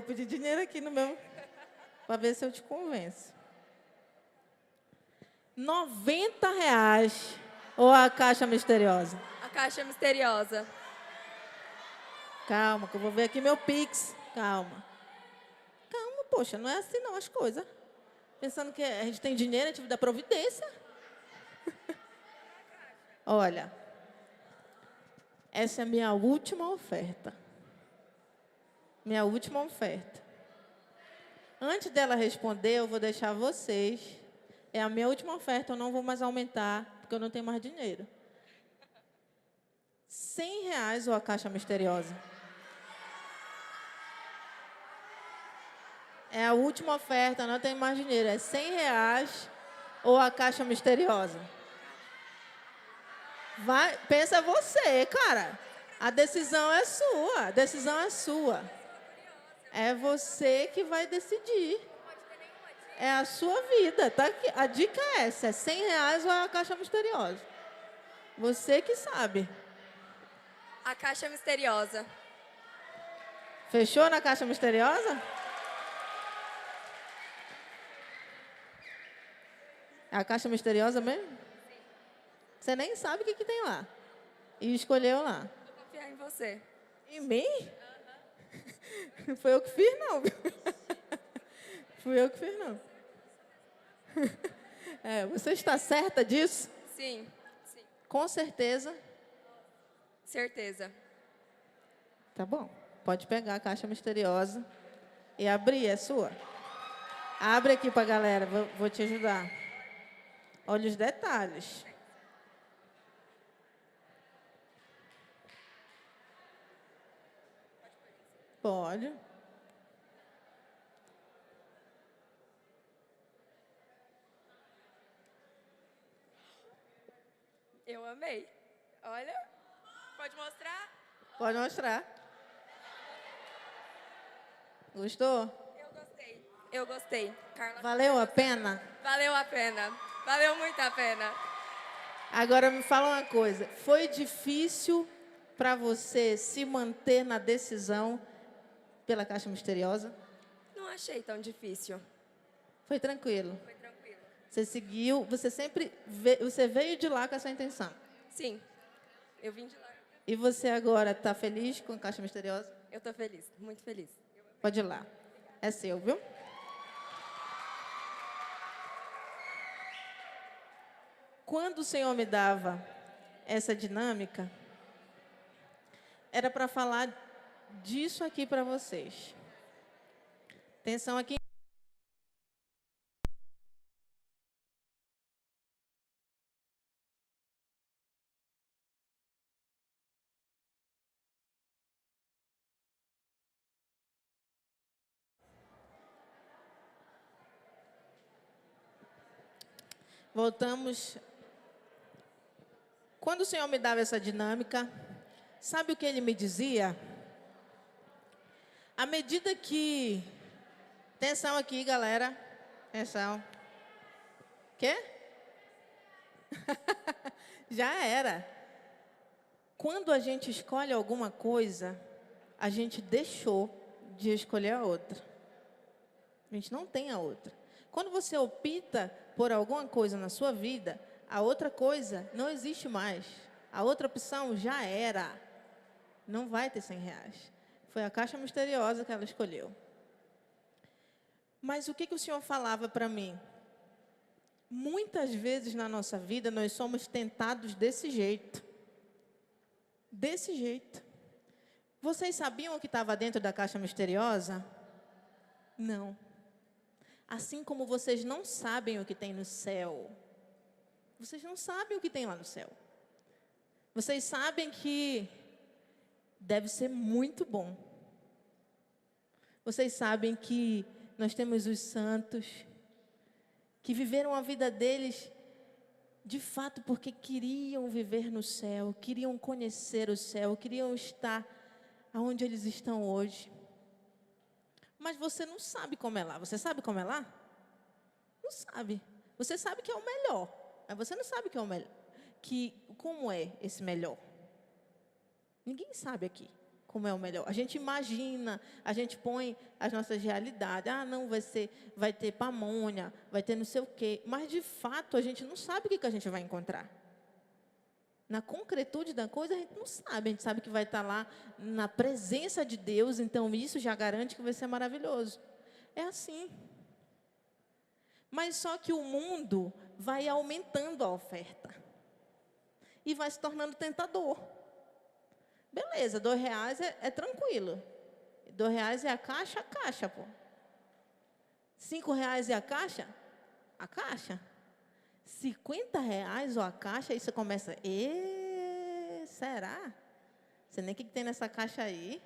pedir dinheiro aqui no meu, para ver se eu te convenço. R$90 ou a caixa misteriosa? A caixa misteriosa. Calma, que eu vou ver aqui meu Pix. Calma, poxa, não é assim não as coisas. Pensando que a gente tem dinheiro, a gente dá providência. Olha, Essa é a minha última oferta. Minha última oferta. Antes dela responder, eu vou deixar vocês. É a minha última oferta, eu não vou mais aumentar, porque eu não tenho mais dinheiro. R$ 100 ou a caixa misteriosa? É a última oferta, não tenho mais dinheiro. É R$ 100 ou a caixa misteriosa? Vai, pensa você, cara. A decisão é sua. A decisão é sua. É você que vai decidir. É a sua vida. Tá aqui. A dica é essa: é R$ 100 ou a caixa misteriosa? Você que sabe. A caixa misteriosa. Fechou na caixa misteriosa? É a caixa misteriosa mesmo? Você nem sabe o que tem lá. E escolheu lá. Vou confiar em você. Em mim? Não foi eu que fiz, não. Fui eu que fiz, não. Você está certa disso? Sim, sim. Com certeza. Certeza. Tá bom. Pode pegar a caixa misteriosa e abrir, é sua. Abre aqui pra galera, vou te ajudar. Olha os detalhes. Pode. Eu amei. Olha. Pode mostrar? Pode mostrar. Gostou? Eu gostei. Eu gostei. Carla, Valeu a pena? valeu a pena. Valeu muito a pena. Agora me fala uma coisa. Foi difícil para você se manter na decisão pela caixa misteriosa? Não achei tão difícil. Foi tranquilo. Foi tranquilo. Você seguiu, você veio de lá com essa intenção. Sim. Eu vim de lá. E você agora está feliz com a caixa misteriosa? Eu tô feliz. Muito feliz. Pode ir lá. É seu, viu? Quando o Senhor me dava essa dinâmica, era para falar disso aqui para vocês. Atenção aqui. Voltamos. Quando o Senhor me dava essa dinâmica, sabe o que Ele me dizia? À medida que... Atenção aqui, galera. Atenção. Quê? Já era. Quando a gente escolhe alguma coisa, a gente deixou de escolher a outra. A gente não tem a outra. Quando você opta por alguma coisa na sua vida, a outra coisa não existe mais. A outra opção já era. Não vai ter R$ 100. Foi a caixa misteriosa que ela escolheu. Mas o que o Senhor falava para mim? Muitas vezes na nossa vida nós somos tentados desse jeito. Desse jeito. Vocês sabiam o que estava dentro da caixa misteriosa? Não. Assim como vocês não sabem o que tem no céu. Vocês não sabem o que tem lá no céu. Vocês sabem que deve ser muito bom. Vocês sabem que nós temos os santos que viveram a vida deles de fato porque queriam viver no céu, queriam conhecer o céu, queriam estar onde eles estão hoje. Mas você não sabe como é lá. Você sabe como é lá? Não sabe. Você sabe que é o melhor, mas você não sabe que é o melhor. Como é esse melhor? Ninguém sabe aqui como é o melhor. A gente imagina, a gente põe as nossas realidades. Ah, não, vai ter pamonha, vai ter não sei o quê. Mas, de fato, a gente não sabe o que a gente vai encontrar. Na concretude da coisa, a gente não sabe. A gente sabe que vai estar lá na presença de Deus, então isso já garante que vai ser maravilhoso. É assim. Mas só que o mundo vai aumentando a oferta. E vai se tornando tentador. Beleza, R$ 2 é tranquilo. R$ 2 é a caixa, pô. R$ 5 é a caixa? A caixa. R$ 50 ou a caixa, aí você começa, será? Você nem o que tem nessa caixa aí?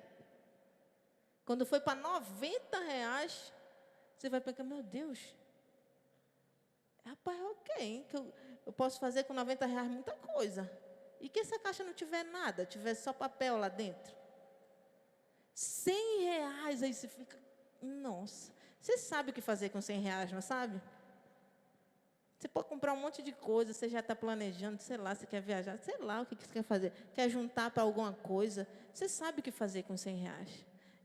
Quando foi para R$ 90, você vai pensar, meu Deus, rapaz, ok, hein, que eu posso fazer com R$ 90 muita coisa. E que essa caixa não tiver nada, tiver só papel lá dentro? R$ 100, aí você fica, nossa. Você sabe o que fazer com R$ 100, não sabe? Você pode comprar um monte de coisa, você já está planejando, sei lá, você quer viajar, sei lá o que você quer fazer. Quer juntar para alguma coisa, você sabe o que fazer com R$ 100.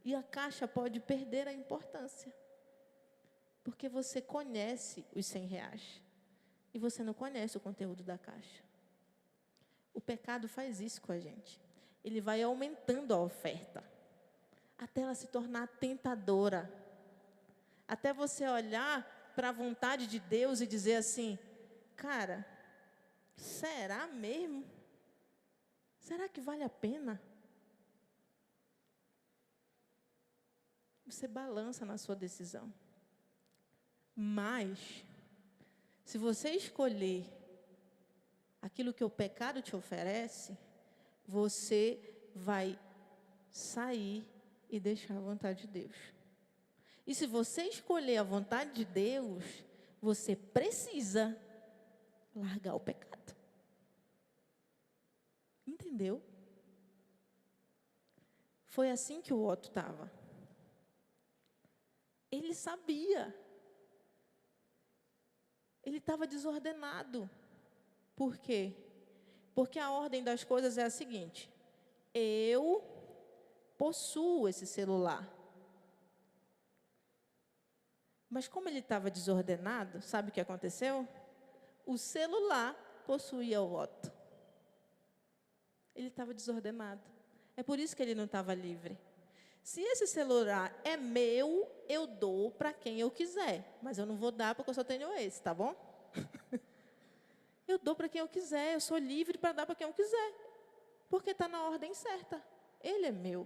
E a caixa pode perder a importância. Porque você conhece os R$ 100 e você não conhece o conteúdo da caixa. O pecado faz isso com a gente. Ele vai aumentando a oferta, até ela se tornar tentadora. Até você olhar para a vontade de Deus e dizer assim, cara, será mesmo? Será que vale a pena? Você balança na sua decisão. Mas, se você escolher aquilo que o pecado te oferece, você vai sair e deixar a vontade de Deus. E se você escolher a vontade de Deus, você precisa largar o pecado. Entendeu? Foi assim que o Otto estava. Ele sabia. Ele estava desordenado. Por quê? Porque a ordem das coisas é a seguinte: eu possuo esse celular. Mas como ele estava desordenado, sabe o que aconteceu? O celular possuía o Otto. Ele estava desordenado. É por isso que ele não estava livre. Se esse celular é meu, eu dou para quem eu quiser. Mas eu não vou dar porque eu só tenho esse, tá bom? Eu dou para quem eu quiser. Eu sou livre para dar para quem eu quiser. Porque está na ordem certa. Ele é meu.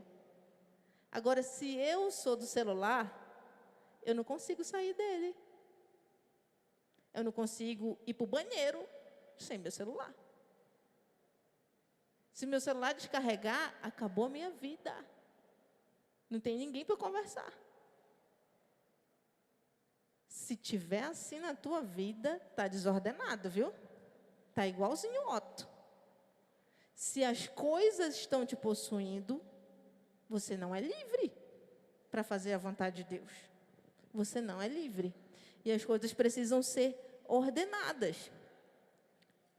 Agora, se eu sou do celular, eu não consigo sair dele. Eu não consigo ir para o banheiro sem meu celular. Se meu celular descarregar, acabou a minha vida. Não tem ninguém para conversar. Se tiver assim na tua vida, está desordenado, viu? Está igualzinho o Otto. Se as coisas estão te possuindo, você não é livre para fazer a vontade de Deus. Você não é livre. E as coisas precisam ser ordenadas.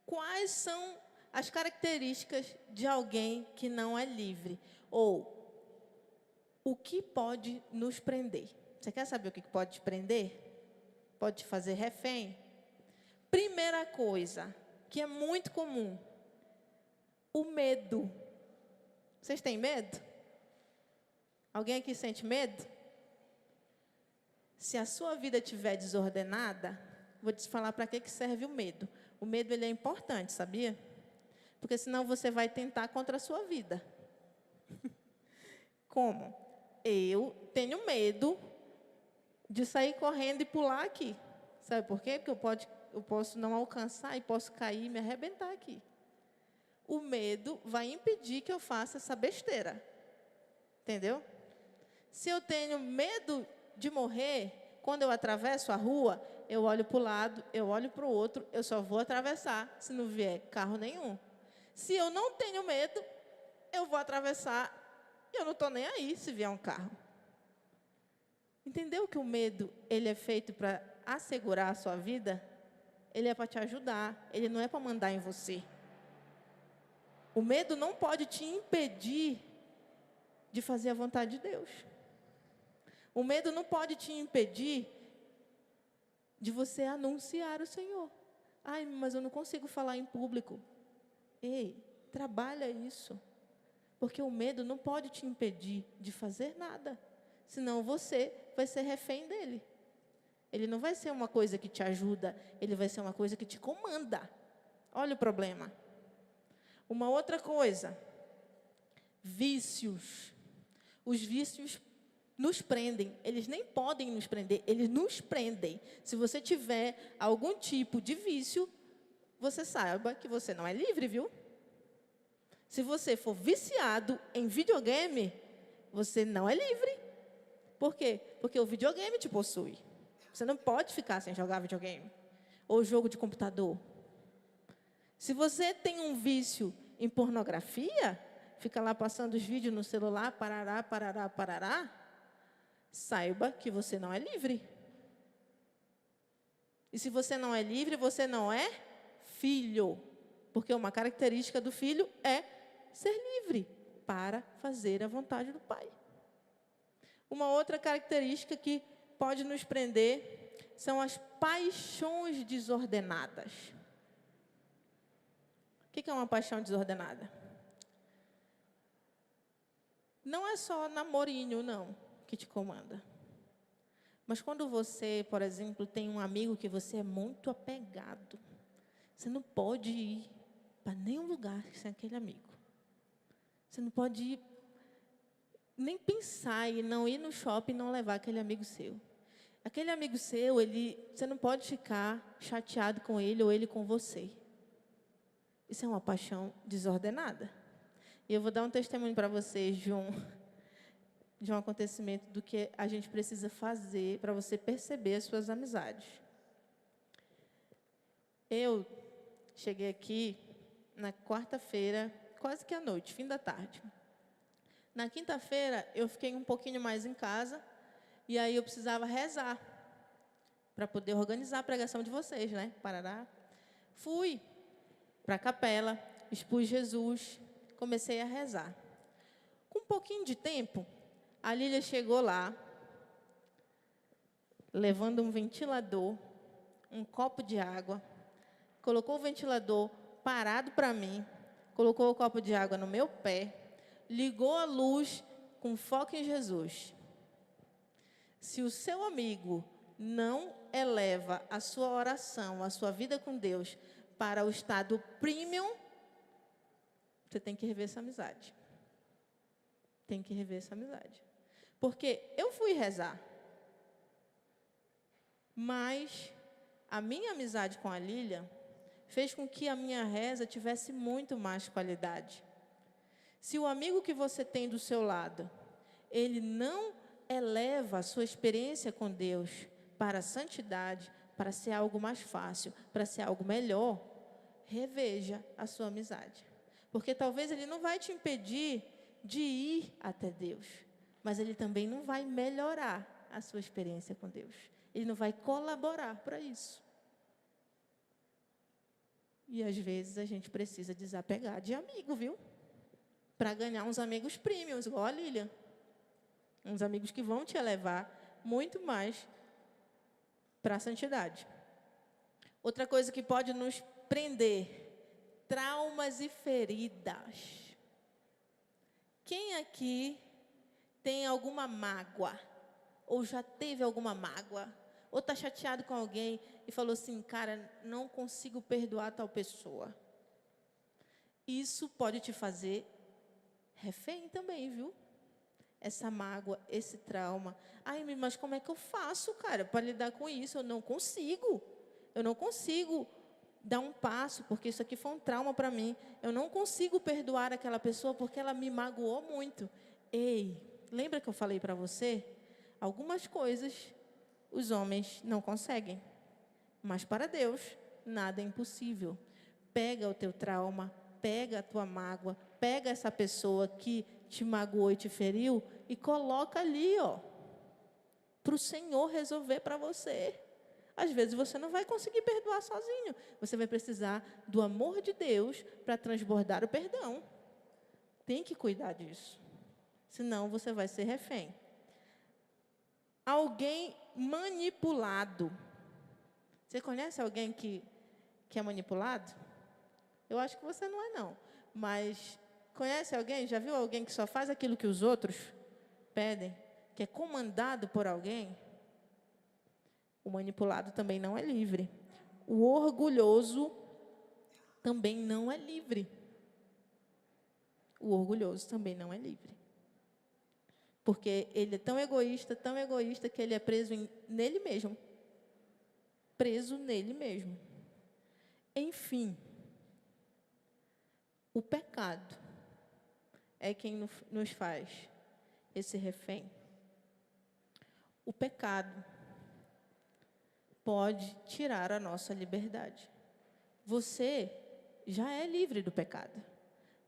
Quais são as características de alguém que não é livre? Ou, o que pode nos prender? Você quer saber o que pode te prender? Pode te fazer refém? Primeira coisa, que é muito comum, o medo. Vocês têm medo? Alguém aqui sente medo? Se a sua vida estiver desordenada, vou te falar para que serve o medo. O medo ele é importante, sabia? Porque senão você vai tentar contra a sua vida. Como? Eu tenho medo de sair correndo e pular aqui. Sabe por quê? Porque eu posso não alcançar e posso cair e me arrebentar aqui. O medo vai impedir que eu faça essa besteira. Entendeu? Se eu tenho medo de morrer, quando eu atravesso a rua, eu olho para o lado, eu olho para o outro, eu só vou atravessar se não vier carro nenhum. Se eu não tenho medo, eu vou atravessar e eu não estou nem aí se vier um carro. Entendeu que o medo ele é feito para assegurar a sua vida? Ele é para te ajudar, ele não é para mandar em você. O medo não pode te impedir de fazer a vontade de Deus. O medo não pode te impedir de você anunciar o Senhor. Ai, mas eu não consigo falar em público. Ei, trabalha isso. Porque o medo não pode te impedir de fazer nada. Senão você vai ser refém dele. Ele não vai ser uma coisa que te ajuda, ele vai ser uma coisa que te comanda. Olha o problema. Uma outra coisa. Vícios. Os vícios nos prendem. Eles nem podem nos prender, eles nos prendem. Se você tiver algum tipo de vício, você saiba que você não é livre, viu? Se você for viciado em videogame, você não é livre. Por quê? Porque o videogame te possui. Você não pode ficar sem jogar videogame. Ou jogo de computador. Se você tem um vício em pornografia, fica lá passando os vídeos no celular, parará, parará, parará, saiba que você não é livre. E se você não é livre, você não é filho. Porque uma característica do filho é ser livre para fazer a vontade do Pai. Uma outra característica que pode nos prender são as paixões desordenadas. O que é uma paixão desordenada? Não é só namorinho, não, que te comanda. Mas quando você, por exemplo, tem um amigo que você é muito apegado, você não pode ir para nenhum lugar sem aquele amigo. Você não pode ir, nem pensar em não ir no shopping e não levar aquele amigo seu. Aquele amigo seu, você não pode ficar chateado com ele ou ele com você. Isso é uma paixão desordenada. E eu vou dar um testemunho para vocês de um acontecimento do que a gente precisa fazer para você perceber as suas amizades. Eu cheguei aqui na quarta-feira, quase que à noite, fim da tarde. Na quinta-feira, eu fiquei um pouquinho mais em casa, e aí eu precisava rezar, para poder organizar a pregação de vocês, né? Parará. Fui para a capela, expus Jesus, comecei a rezar. Com um pouquinho de tempo, a Lília chegou lá, levando um ventilador, um copo de água, colocou o ventilador parado para mim, colocou o copo de água no meu pé, ligou a luz com foco em Jesus. Se o seu amigo não eleva a sua oração, a sua vida com Deus para o estado premium, você tem que rever essa amizade. Tem que rever essa amizade. Porque eu fui rezar, mas a minha amizade com a Lília fez com que a minha reza tivesse muito mais qualidade. Se o amigo que você tem do seu lado, ele não eleva a sua experiência com Deus para a santidade, para ser algo mais fácil, para ser algo melhor, reveja a sua amizade. Porque talvez ele não vai te impedir de ir até Deus, mas ele também não vai melhorar a sua experiência com Deus. Ele não vai colaborar para isso. E às vezes a gente precisa desapegar de amigo, viu? Para ganhar uns amigos premiums, igual a Lília. Uns amigos que vão te elevar muito mais para a santidade. Outra coisa que pode nos prender, traumas e feridas. Quem aqui tem alguma mágoa? Ou já teve alguma mágoa? Ou está chateado com alguém e falou assim, cara, não consigo perdoar tal pessoa. Isso pode te fazer refém também, viu? Essa mágoa, esse trauma. Ai, mas como é que eu faço, cara, para lidar com isso? Eu não consigo. Eu não consigo dar um passo, porque isso aqui foi um trauma para mim. Eu não consigo perdoar aquela pessoa porque ela me magoou muito. Ei, lembra que eu falei para você? Algumas coisas os homens não conseguem. Mas para Deus, nada é impossível. Pega o teu trauma, pega a tua mágoa, pega essa pessoa que te magoou e te feriu e coloca ali, ó, para o Senhor resolver para você. Às vezes você não vai conseguir perdoar sozinho. Você vai precisar do amor de Deus para transbordar o perdão. Tem que cuidar disso. Senão você vai ser refém. Alguém manipulado. Você conhece alguém que é manipulado? Eu acho que você não é, não. Mas conhece alguém? Já viu alguém que só faz aquilo que os outros pedem? Que é comandado por alguém? O manipulado também não é livre. O orgulhoso também não é livre. O orgulhoso também não é livre. Porque ele é tão egoísta, que ele é preso nele mesmo. Preso nele mesmo. Enfim, o pecado é quem nos faz esse refém. O pecado pode tirar a nossa liberdade. Você já é livre do pecado,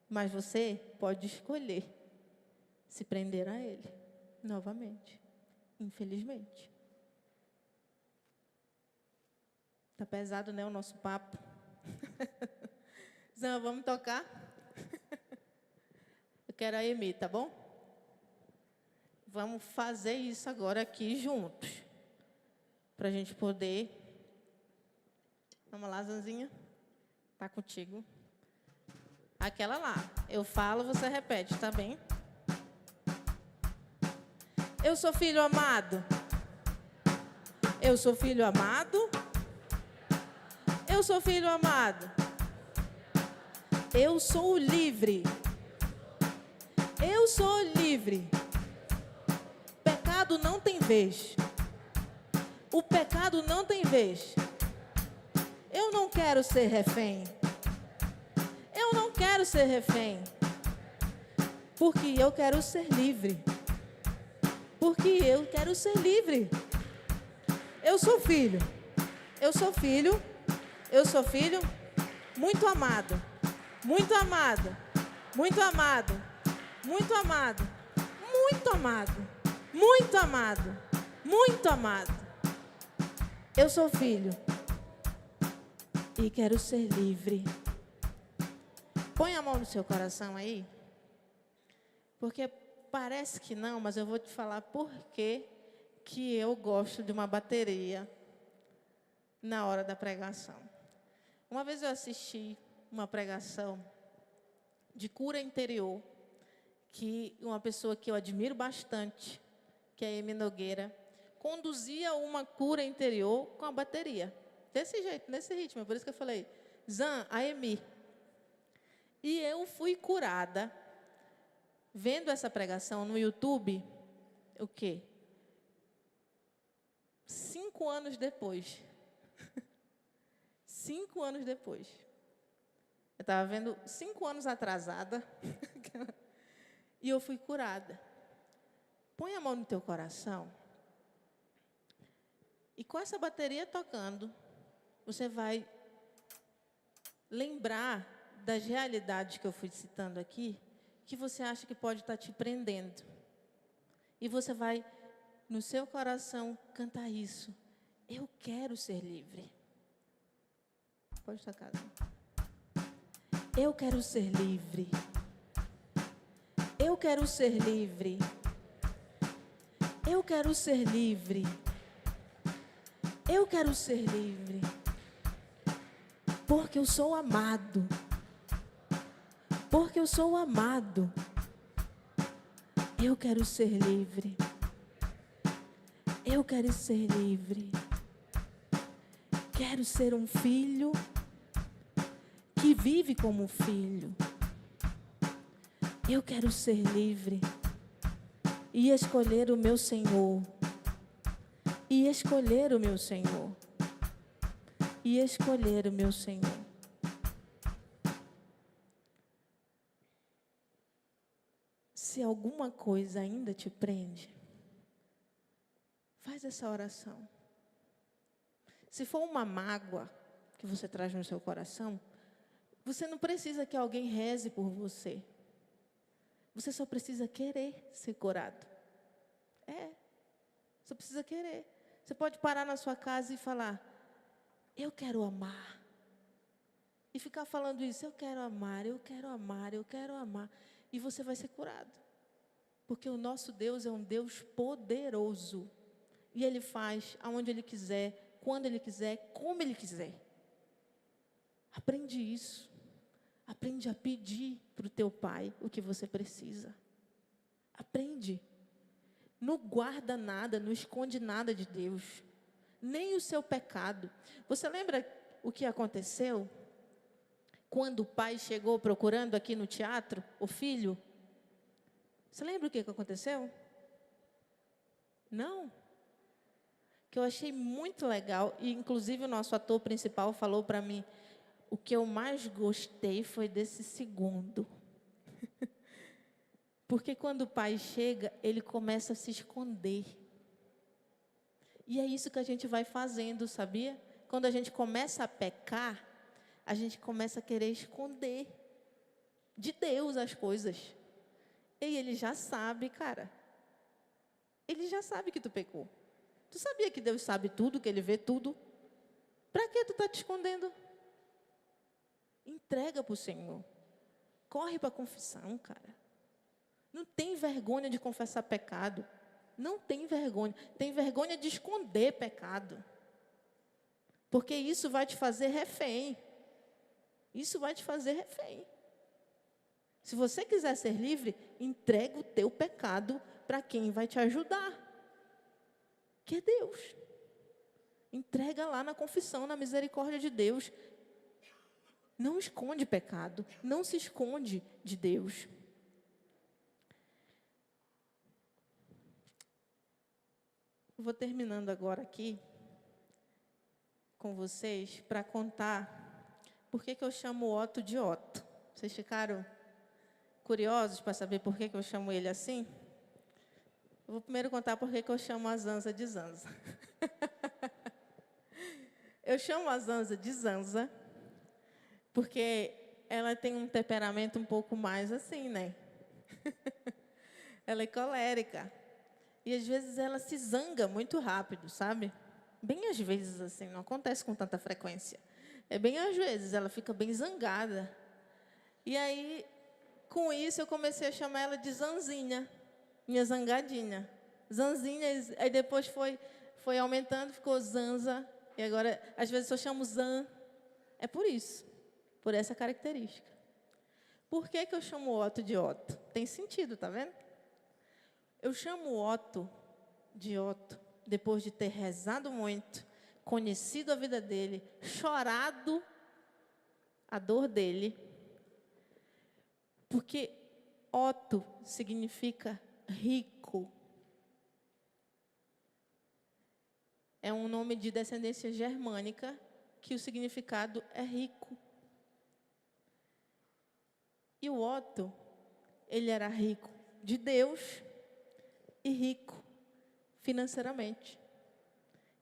mas você pode escolher se prender a ele novamente, infelizmente. Tá pesado, né, o nosso papo? Zan, vamos tocar? Eu quero a Emi, tá bom? Vamos fazer isso agora aqui juntos, para a gente poder. Vamos lá, Zanzinha? Tá contigo. Aquela lá. Eu falo, você repete, tá bem? Eu sou filho amado. Eu sou filho amado. Eu sou filho amado. Eu sou livre. Eu sou livre. Pecado não tem vez. O pecado não tem vez. Eu não quero ser refém. Eu não quero ser refém. Porque eu quero ser livre. Porque eu quero ser livre. Eu sou filho. Eu sou filho. Eu sou filho muito amado. Muito amado. Muito amado. Muito amado. Muito amado. Muito amado. Muito amado. Eu sou filho. E quero ser livre. Põe a mão no seu coração aí. Porque parece que não, mas eu vou te falar por que eu gosto de uma bateria na hora da pregação. Uma vez eu assisti uma pregação de cura interior, que uma pessoa que eu admiro bastante, que é a Emi Nogueira, conduzia uma cura interior com a bateria. Desse jeito, nesse ritmo. Por isso que eu falei, Zan, a Emi. E eu fui curada, vendo essa pregação no YouTube, o quê? 5 anos depois. 5 anos depois. Eu estava vendo 5 anos atrasada. E eu fui curada. Põe a mão no teu coração. E com essa bateria tocando, você vai lembrar das realidades que eu fui citando aqui, que você acha que pode estar te prendendo. E você vai, no seu coração, cantar isso. Eu quero ser livre. Pode tocar. Eu quero ser livre. Eu quero ser livre. Eu quero ser livre. Eu quero ser livre. Porque eu sou amado. Porque eu sou amado. Eu quero ser livre. Eu quero ser livre. Quero ser um filho que vive como filho. Eu quero ser livre e escolher o meu Senhor. E escolher o meu Senhor. E escolher o meu Senhor. Se alguma coisa ainda te prende, faz essa oração. Se for uma mágoa que você traz no seu coração, você não precisa que alguém reze por você. Você só precisa querer ser curado. Só precisa querer. Você pode parar na sua casa e falar, eu quero amar. E ficar falando isso, eu quero amar, eu quero amar, eu quero amar. E você vai ser curado. Porque o nosso Deus é um Deus poderoso. E Ele faz aonde Ele quiser, quando Ele quiser, como Ele quiser. Aprende isso. Aprende a pedir para o teu pai o que você precisa. Aprende. Não guarda nada, não esconde nada de Deus. Nem o seu pecado. Você lembra o que aconteceu? Quando o pai chegou procurando aqui no teatro, o filho, você lembra o que aconteceu? Não? Que eu achei muito legal, e inclusive o nosso ator principal falou para mim, o que eu mais gostei foi desse segundo. Porque quando o pai chega, ele começa a se esconder. E é isso que a gente vai fazendo, sabia? Quando a gente começa a pecar, a gente começa a querer esconder de Deus as coisas. E ele já sabe, cara. Ele já sabe que tu pecou. Tu sabia que Deus sabe tudo, que Ele vê tudo? Para que tu está te escondendo? Entrega para o Senhor. Corre para a confissão, cara. Não tem vergonha de confessar pecado. Não tem vergonha. Tem vergonha de esconder pecado. Porque isso vai te fazer refém. Isso vai te fazer refém. Se você quiser ser livre, entrega o teu pecado para quem vai te ajudar. Que é Deus. Entrega lá na confissão, na misericórdia de Deus. Não esconde pecado. Não se esconde de Deus. Eu vou terminando agora aqui com vocês para contar por que eu chamo Otto de Otto. Vocês ficaram curiosos para saber por que eu chamo ele assim? Eu vou primeiro contar por que eu chamo a Zanza de Zanza. Eu chamo a Zanza de Zanza porque ela tem um temperamento um pouco mais assim, né? Ela é colérica. E às vezes ela se zanga muito rápido, sabe? Bem às vezes assim, não acontece com tanta frequência. É bem às vezes, ela fica bem zangada. E aí, com isso, eu comecei a chamar ela de Zanzinha, minha zangadinha. Zanzinha, aí depois foi aumentando, ficou Zanza. E agora, às vezes, eu chamo Zan. É por isso, por essa característica. Por que eu chamo o Otto de Otto? Tem sentido, tá vendo? Eu chamo o Otto de Otto depois de ter rezado muito, conhecido a vida dele, chorado a dor dele. Porque Otto significa rico. É um nome de descendência germânica que o significado é rico. E o Otto, ele era rico de Deus e rico financeiramente.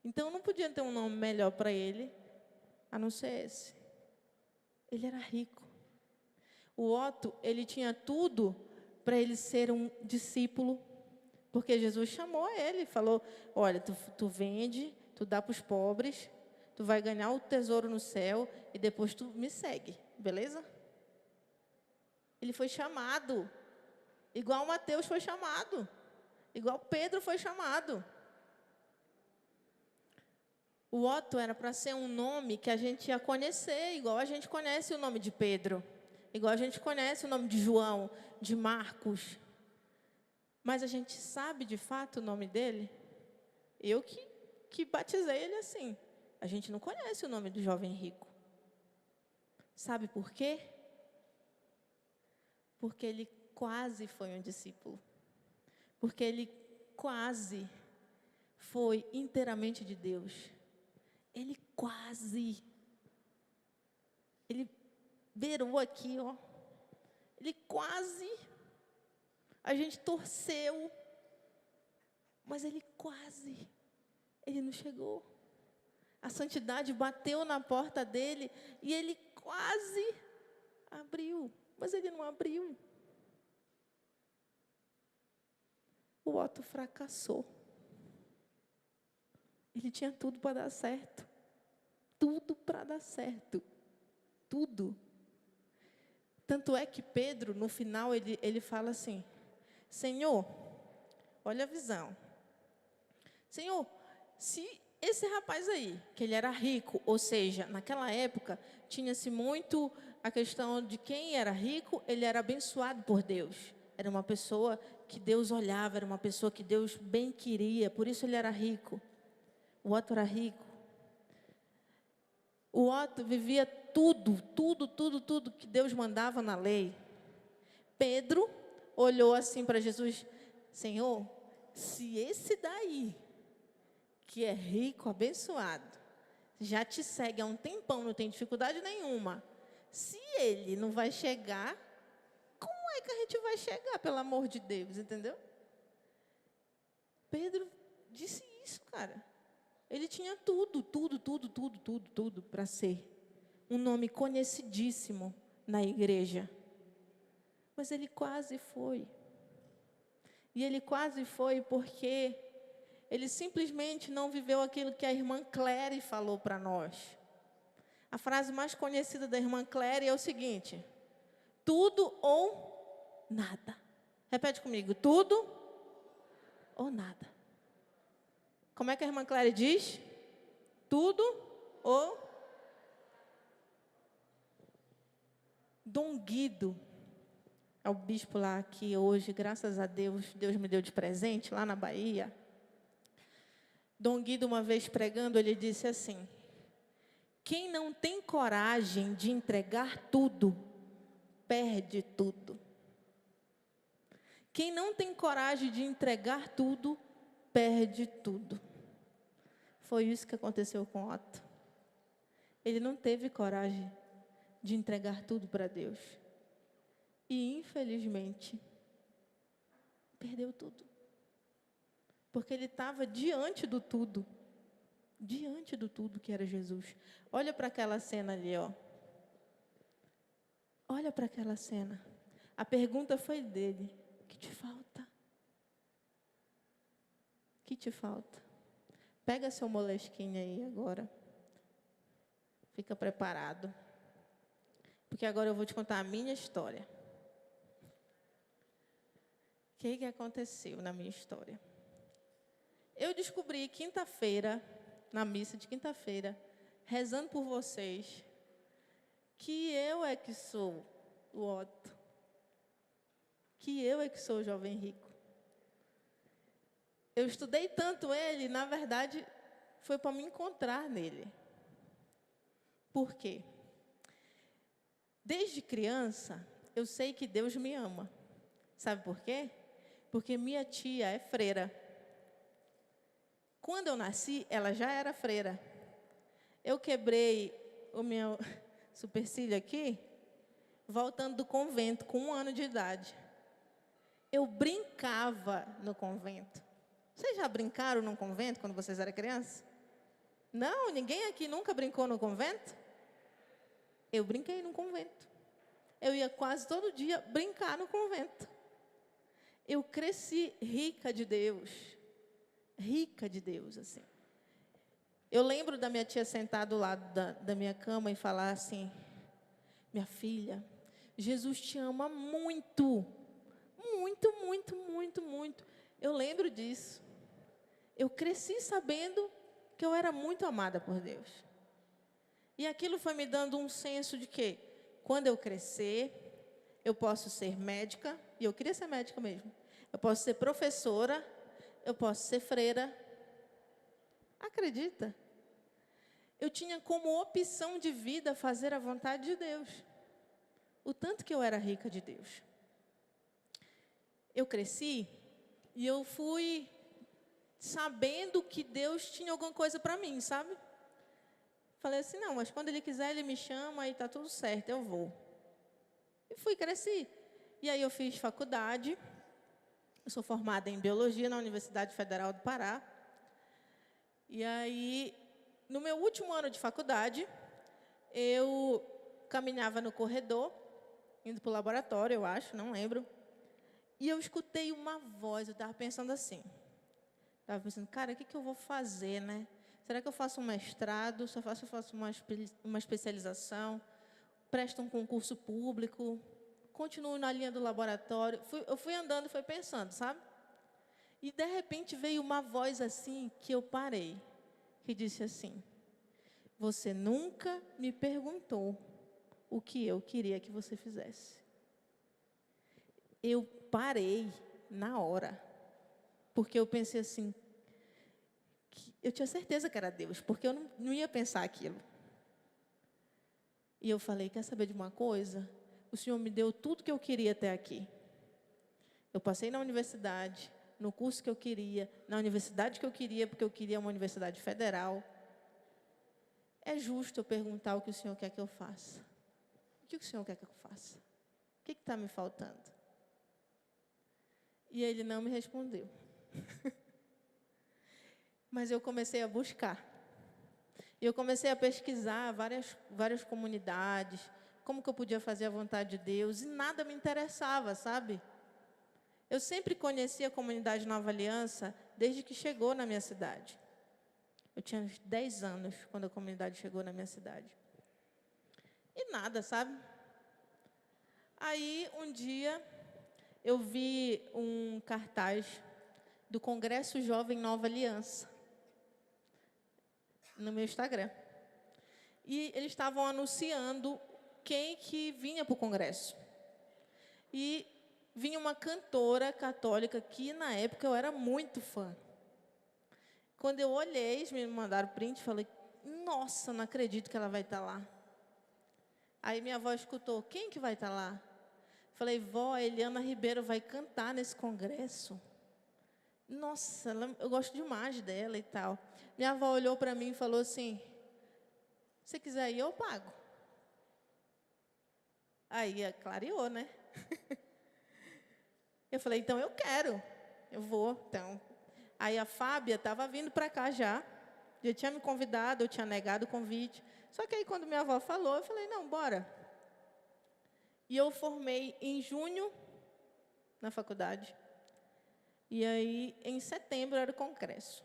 Então, não podia ter um nome melhor para ele, a não ser esse. Ele era rico. O Otto, ele tinha tudo para ele ser um discípulo, porque Jesus chamou ele, falou, olha, tu vende, tu dá para os pobres, tu vai ganhar o tesouro no céu e depois tu me segue, beleza? Ele foi chamado, igual Mateus foi chamado, igual Pedro foi chamado. O Otto era para ser um nome que a gente ia conhecer, igual a gente conhece o nome de Pedro, igual a gente conhece o nome de João, de Marcos. Mas a gente sabe de fato o nome dele? Eu que batizei ele assim. A gente não conhece o nome do jovem rico. Sabe por quê? Porque ele quase foi um discípulo. Porque ele quase foi inteiramente de Deus. Ele quase. Ele beirou aqui, ó. Ele quase. A gente torceu. Mas ele quase. Ele não chegou. A santidade bateu na porta dele e ele quase abriu. Mas ele não abriu. O Otto fracassou. Ele tinha tudo para dar certo. Tudo para dar certo. Tudo. Tanto é que Pedro, no final, ele fala assim, Senhor, olha a visão. Senhor, se esse rapaz aí, que ele era rico, ou seja, naquela época, tinha-se muito a questão de quem era rico, ele era abençoado por Deus. Era uma pessoa que Deus olhava, era uma pessoa que Deus bem queria, por isso ele era rico. O Otto era rico. O Otto vivia tudo que Deus mandava na lei. Pedro olhou assim para Jesus: Senhor, se esse daí, que é rico, abençoado, já te segue há um tempão, não tem dificuldade nenhuma, se ele não vai chegar, como é que a gente vai chegar, pelo amor de Deus, entendeu? Pedro disse isso, cara. Ele tinha tudo para ser um nome conhecidíssimo na igreja. Mas ele quase foi. E ele quase foi porque ele simplesmente não viveu aquilo que a irmã Claire falou para nós. A frase mais conhecida da irmã Claire é o seguinte: tudo ou nada. Repete comigo: tudo ou nada. Como é que a irmã Claire diz? Tudo ou... Dom Guido, é o bispo lá que hoje, graças a Deus, Deus me deu de presente, lá na Bahia. Dom Guido, uma vez pregando, ele disse assim: quem não tem coragem de entregar tudo, perde tudo. Quem não tem coragem de entregar tudo, perde tudo. Foi isso que aconteceu com Otto. Ele não teve coragem de entregar tudo para Deus. E, infelizmente, perdeu tudo. Porque ele estava diante do tudo. Diante do tudo que era Jesus. Olha para aquela cena ali, ó. Olha para aquela cena. A pergunta foi dele: o que te falta? O que te falta? Pega seu molesquinho aí agora. Fica preparado. Porque agora eu vou te contar a minha história. O que aconteceu na minha história? Eu descobri quinta-feira, na missa de quinta-feira, rezando por vocês, que eu é que sou o Otto. Que eu é que sou o jovem rico. Eu estudei tanto ele, na verdade, foi para me encontrar nele. Por quê? Desde criança, eu sei que Deus me ama. Sabe por quê? Porque minha tia é freira. Quando eu nasci, ela já era freira. Eu quebrei o meu supercílio aqui, voltando do convento, com 1 ano de idade. Eu brincava no convento. Vocês já brincaram num convento quando vocês eram crianças? Não? Ninguém aqui nunca brincou no convento? Eu brinquei no convento. Eu ia quase todo dia brincar no convento. Eu cresci rica de Deus. Rica de Deus, assim. Eu lembro da minha tia sentada do lado da minha cama e falar assim: minha filha, Jesus te ama muito. Muito. Eu lembro disso. Eu cresci sabendo que eu era muito amada por Deus. E aquilo foi me dando um senso de que, quando eu crescer, eu posso ser médica, e eu queria ser médica mesmo. Eu posso ser professora, eu posso ser freira. Acredita? Eu tinha como opção de vida fazer a vontade de Deus. O tanto que eu era rica de Deus. Eu cresci e eu fui sabendo que Deus tinha alguma coisa para mim, sabe? Falei assim: não, mas quando Ele quiser, Ele me chama e está tudo certo, eu vou. E cresci. E aí eu fiz faculdade. Eu sou formada em Biologia na Universidade Federal do Pará. E aí, no meu último ano de faculdade, eu caminhava no corredor, indo para o laboratório, eu acho, não lembro. E eu escutei uma voz, eu estava pensando assim. Estava pensando, cara, o que eu vou fazer, né? Será que eu faço um mestrado? Se eu faço uma especialização? Presto um concurso público? Continuo na linha do laboratório? Eu fui andando e fui pensando, sabe? E, de repente, veio uma voz assim, que eu parei. Que disse assim: você nunca me perguntou o que eu queria que você fizesse. Eu parei na hora. Porque eu pensei assim, eu tinha certeza que era Deus, porque eu não ia pensar aquilo. E eu falei, quer saber de uma coisa? O Senhor me deu tudo que eu queria até aqui. Eu passei na universidade, no curso que eu queria, na universidade que eu queria, porque eu queria uma universidade federal. É justo eu perguntar o que o Senhor quer que eu faça. O que o Senhor quer que eu faça? O que está me faltando? E ele não me respondeu. Mas eu comecei a buscar. E eu comecei a pesquisar várias comunidades, como que eu podia fazer a vontade de Deus, e nada me interessava, sabe? Eu sempre conheci a comunidade Nova Aliança desde que chegou na minha cidade. Eu tinha uns 10 anos quando a comunidade chegou na minha cidade. E nada, sabe? Aí, um dia, eu vi um cartaz do Congresso Jovem Nova Aliança no meu Instagram. E eles estavam anunciando quem que vinha para o congresso. E vinha uma cantora católica que, na época, eu era muito fã. Quando eu olhei, eles me mandaram print, falei, nossa, não acredito que ela vai estar lá. Aí minha avó escutou, quem que vai estar lá? Falei, vó, a Eliana Ribeiro vai cantar nesse congresso. Nossa, eu gosto demais dela e tal. Minha avó olhou para mim e falou assim, se quiser ir, eu pago. Aí clareou, né? Eu falei, então eu quero, eu vou. Então. Aí a Fábia estava vindo para cá já tinha me convidado, eu tinha negado o convite. Só que aí quando minha avó falou, eu falei, não, bora. E eu formei em junho na faculdade. E aí, em setembro, era o congresso.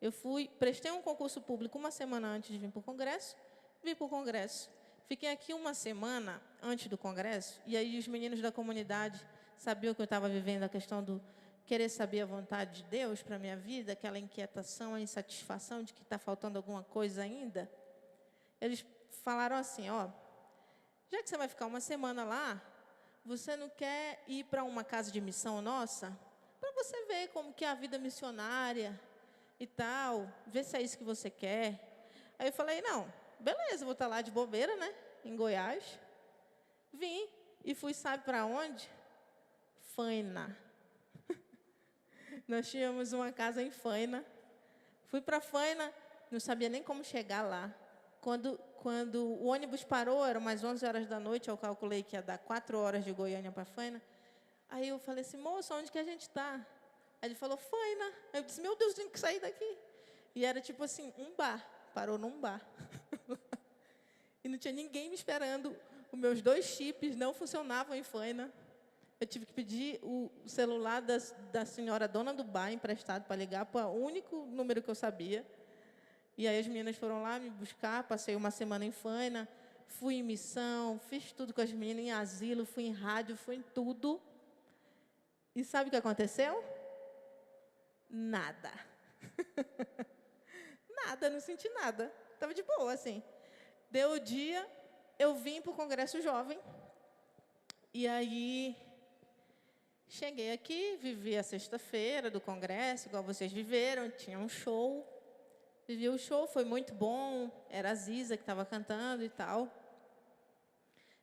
Eu prestei um concurso público uma semana antes de vir para o congresso, vim para o congresso. Fiquei aqui uma semana antes do congresso, e aí os meninos da comunidade sabiam que eu estava vivendo a questão do querer saber a vontade de Deus para a minha vida, aquela inquietação, a insatisfação de que está faltando alguma coisa ainda. Eles falaram assim, ó, já que você vai ficar uma semana lá, você não quer ir para uma casa de missão nossa? Para você ver como que é a vida missionária e tal, ver se é isso que você quer. Aí eu falei, não, beleza, vou estar lá de bobeira, né, em Goiás. Vim e fui, sabe para onde? Faina. Nós tínhamos uma casa em Faina. Fui para Faina, não sabia nem como chegar lá. Quando o ônibus parou, eram mais 11 horas da noite, eu calculei que ia dar 4 horas de Goiânia para Faina. Aí eu falei assim, moça, onde que a gente está? Aí ele falou, Faina. Eu disse, meu Deus, tenho que sair daqui. E era tipo assim, um bar. Parou num bar. E não tinha ninguém me esperando. Os meus 2 chips não funcionavam em Faina. Eu tive que pedir o celular da senhora dona do bar emprestado para ligar para o único número que eu sabia. E aí as meninas foram lá me buscar, passei uma semana em Faina, fui em missão, fiz tudo com as meninas, em asilo, fui em rádio, fui em tudo. E sabe o que aconteceu? Nada. Nada, não senti nada. Estava de boa, assim. Deu o dia, eu vim para o Congresso Jovem. E aí, cheguei aqui, vivi a sexta-feira do Congresso, igual vocês viveram, tinha um show. Vivi o show, foi muito bom. Era a Ziza que estava cantando e tal.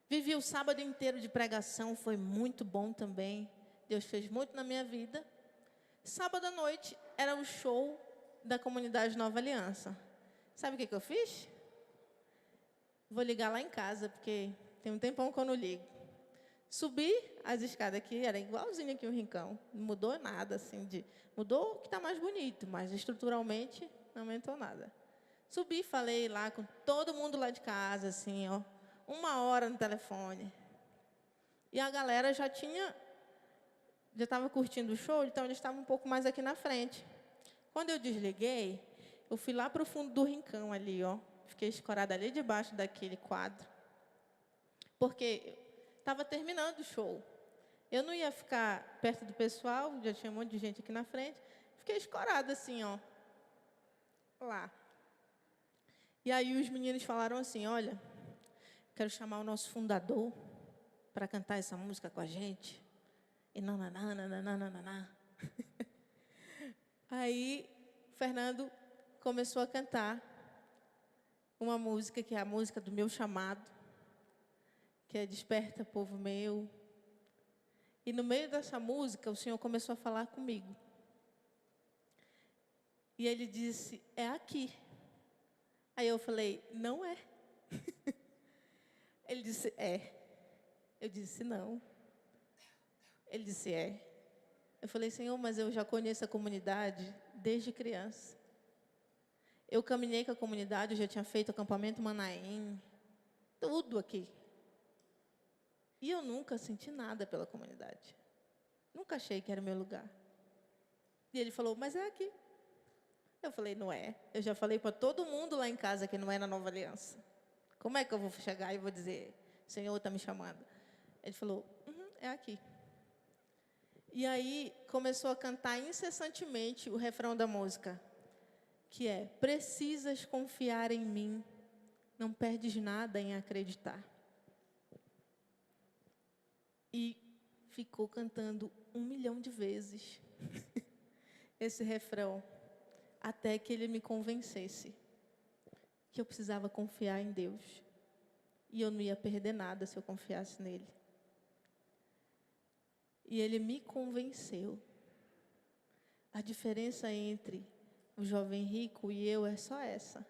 Vivi o sábado inteiro de pregação, foi muito bom também. Deus fez muito na minha vida. Sábado à noite era o show da comunidade Nova Aliança. Sabe o que eu fiz? Vou ligar lá em casa, porque tem um tempão que eu não ligo. Subi as escadas aqui, era igualzinho aqui o Rincão. Não mudou nada, assim, mudou o que está mais bonito, mas estruturalmente não aumentou nada. Subi, falei lá com todo mundo lá de casa, assim, ó, 1 hora no telefone. E a galera já estava curtindo o show, então eles estavam um pouco mais aqui na frente. Quando eu desliguei, eu fui lá para o fundo do rincão ali, ó. Fiquei escorada ali debaixo daquele quadro. Porque estava terminando o show. Eu não ia ficar perto do pessoal, já tinha um monte de gente aqui na frente. Fiquei escorada assim, ó. Lá. E aí os meninos falaram assim, olha, quero chamar o nosso fundador para cantar essa música com a gente. E nananana. Aí, Fernando começou a cantar uma música que é a música do meu chamado. que é Desperta, Povo Meu. E no meio dessa música, o Senhor começou a falar comigo. E Ele disse, é aqui. Aí eu falei, não é. Ele disse, é. Eu disse, não. Ele disse, é. Eu falei, Senhor, mas eu já conheço a comunidade desde criança. Eu caminhei com a comunidade, eu já tinha feito acampamento Manaim, tudo aqui. E eu nunca senti nada pela comunidade. Nunca achei que era o meu lugar. E ele falou, mas é aqui. Eu falei, não é. Eu já falei para todo mundo lá em casa que não é na Nova Aliança. Como é que eu vou chegar e vou dizer, Senhor está me chamando? Ele falou, é aqui. E aí começou a cantar incessantemente o refrão da música, que é, precisas confiar em mim, não perdes nada em acreditar. E ficou cantando 1 milhão de vezes esse refrão, até que ele me convencesse que eu precisava confiar em Deus. E eu não ia perder nada se eu confiasse nele. E ele me convenceu. A diferença entre o jovem rico e eu é só essa.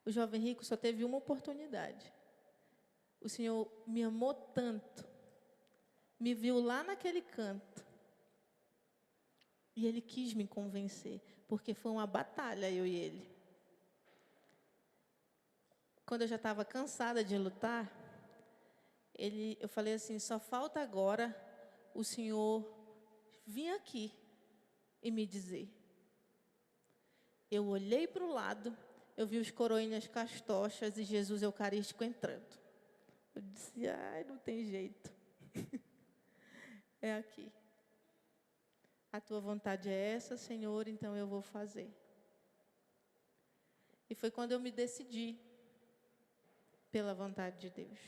O jovem rico só teve uma oportunidade. O Senhor me amou tanto, me viu lá naquele canto, e Ele quis me convencer, porque foi uma batalha, eu e Ele. Quando eu já estava cansada de lutar, eu falei assim, só falta agora o Senhor vir aqui e me dizer. Eu olhei para o lado, eu vi os coroinhas castochas e Jesus Eucarístico entrando. Eu disse, ai, não tem jeito. É aqui. A tua vontade é essa, Senhor, então eu vou fazer. E foi quando eu me decidi pela vontade de Deus.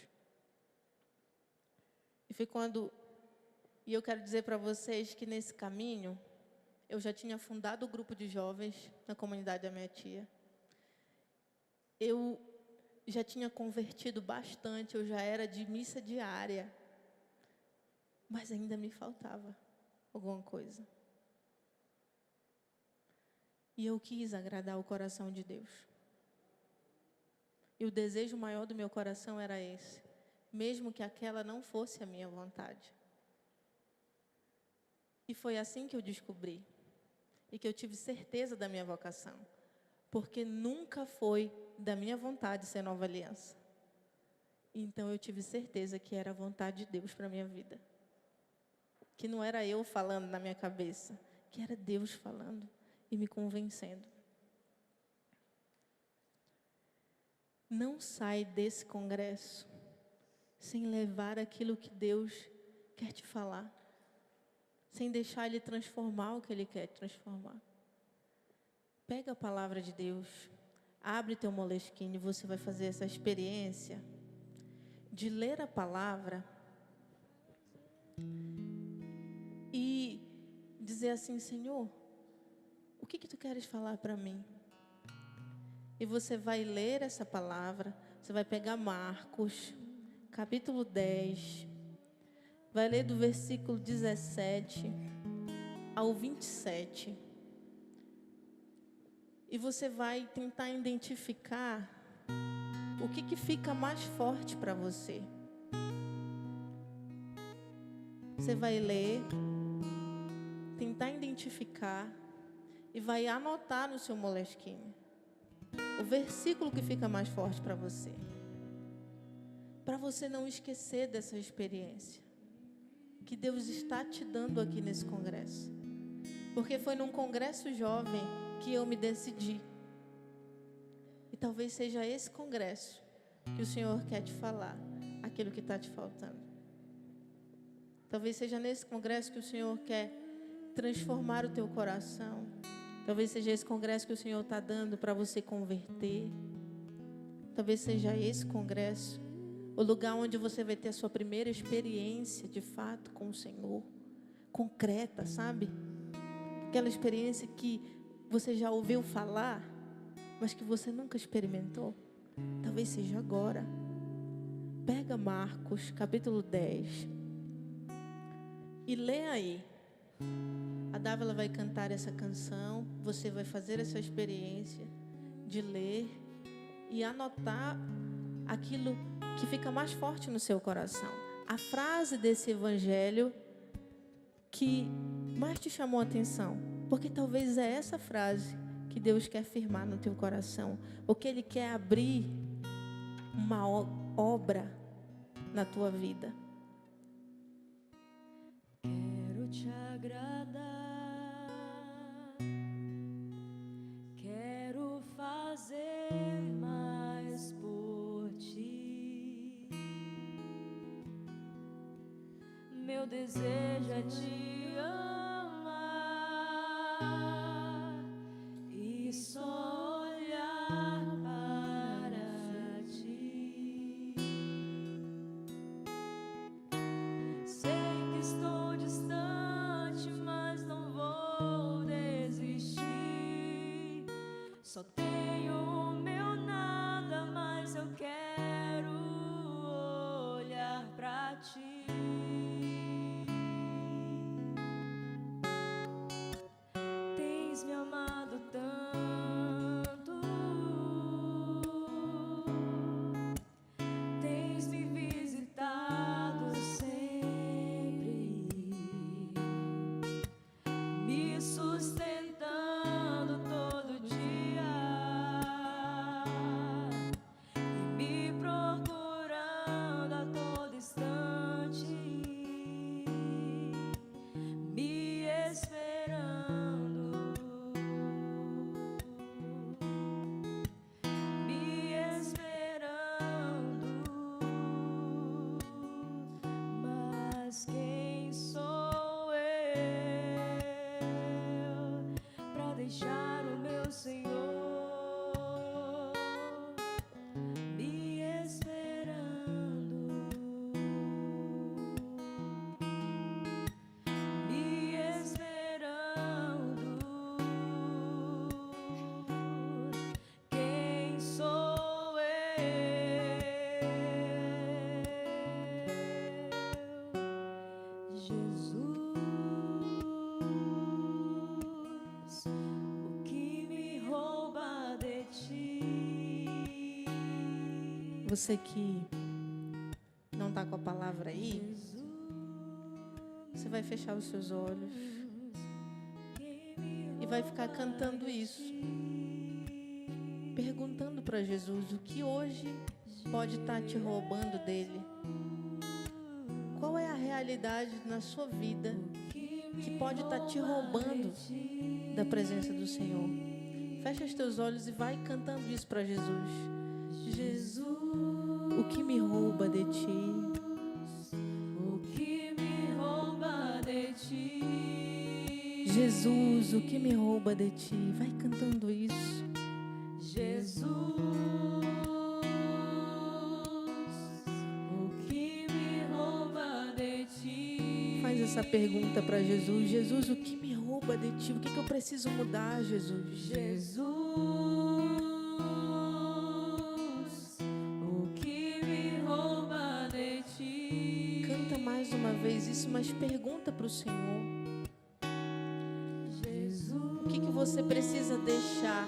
E foi quando... E eu quero dizer para vocês que nesse caminho, eu já tinha fundado o grupo de jovens na comunidade da minha tia. Eu já tinha convertido bastante, eu já era de missa diária. Mas ainda me faltava alguma coisa. E eu quis agradar o coração de Deus. E o desejo maior do meu coração era esse, mesmo que aquela não fosse a minha vontade. E foi assim que eu descobri, e que eu tive certeza da minha vocação, porque nunca foi da minha vontade ser Nova Aliança. Então eu tive certeza que era a vontade de Deus para a minha vida. Que não era eu falando na minha cabeça, que era Deus falando e me convencendo. Não sai desse congresso sem levar aquilo que Deus quer te falar, sem deixar Ele transformar o que Ele quer transformar. Pega a palavra de Deus, abre teu Moleskine e você vai fazer essa experiência de ler a palavra e dizer assim, Senhor, o que tu queres falar para mim? E você vai ler essa palavra, você vai pegar Marcos, capítulo 10, vai ler do versículo 17 ao 27. E você vai tentar identificar o que fica mais forte para você. Você vai ler, tentar identificar e vai anotar no seu Moleskine o versículo que fica mais forte para você não esquecer dessa experiência que Deus está te dando aqui nesse congresso. Porque foi num congresso jovem que eu me decidi. E talvez seja esse congresso que o Senhor quer te falar aquilo que está te faltando. Talvez seja nesse congresso que o Senhor quer transformar o teu coração. Talvez seja esse congresso que o Senhor está dando para você converter. Talvez seja esse congresso o lugar onde você vai ter a sua primeira experiência, de fato, com o Senhor. Concreta, sabe? Aquela experiência que você já ouviu falar, mas que você nunca experimentou. Talvez seja agora. Pega Marcos, capítulo 10, e lê aí. A Dávila vai cantar essa canção, você vai fazer essa experiência de ler e anotar aquilo que fica mais forte no seu coração. A frase desse evangelho que mais te chamou a atenção, porque talvez é essa frase que Deus quer firmar no teu coração, ou que Ele quer abrir uma obra na tua vida. Quero te agradar, quero fazer mais por ti. Meu desejo é te amar e só olhar para ti. Sei que estou distante, mas não vou desistir. Só tenho o meu nada, mas eu quero olhar pra ti. Tens me amado tanto, tens me visitado sempre, me sustentando todo dia e me procurando a todo instante, me esperando, me esperando. Mas quem sou eu pra deixar o meu Senhor me esperando, me esperando? Quem sou eu? Jesus, o que me rouba de ti? Você que não está com a palavra aí, você vai fechar os seus olhos e vai ficar cantando isso, perguntando para Jesus o que hoje pode estar te roubando dele. Qual é a realidade na sua vida que pode estar te roubando da presença do Senhor? Fecha os teus olhos e vai cantando isso para Jesus. Jesus, o que me rouba de ti? O que me rouba de ti? Jesus, o que me rouba de ti? Vai cantando isso. Jesus, o que me rouba de ti? Faz essa pergunta para Jesus. Jesus, o que me rouba de ti? O que eu preciso mudar, Jesus? Jesus, o que me rouba de ti? Canta mais uma vez isso, mas pergunta para o Senhor. Jesus, O que você precisa deixar?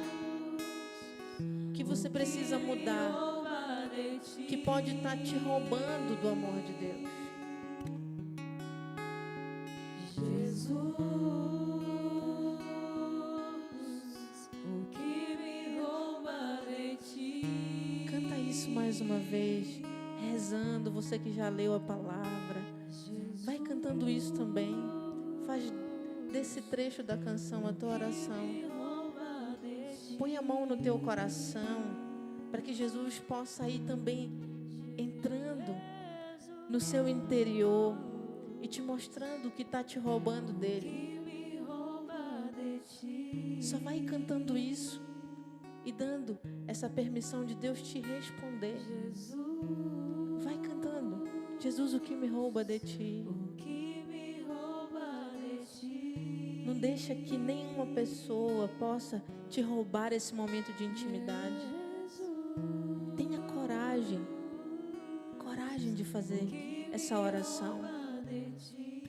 O que você precisa mudar? rouba de ti? Que pode estar te roubando do amor de Deus? Jesus, o que me rouba de ti? Canta isso mais uma vez, rezando, você que já leu a palavra. Vai cantando isso também. Faz desse trecho da canção a tua oração. Põe a mão no teu coração, para que Jesus possa ir também entrando no seu interior e te mostrando o que está te roubando dele. Só vai cantando isso e dando essa permissão de Deus te responder. Vai cantando. Jesus, o que me rouba de ti? Não deixa que nenhuma pessoa possa te roubar esse momento de intimidade. Tenha coragem fazer essa oração.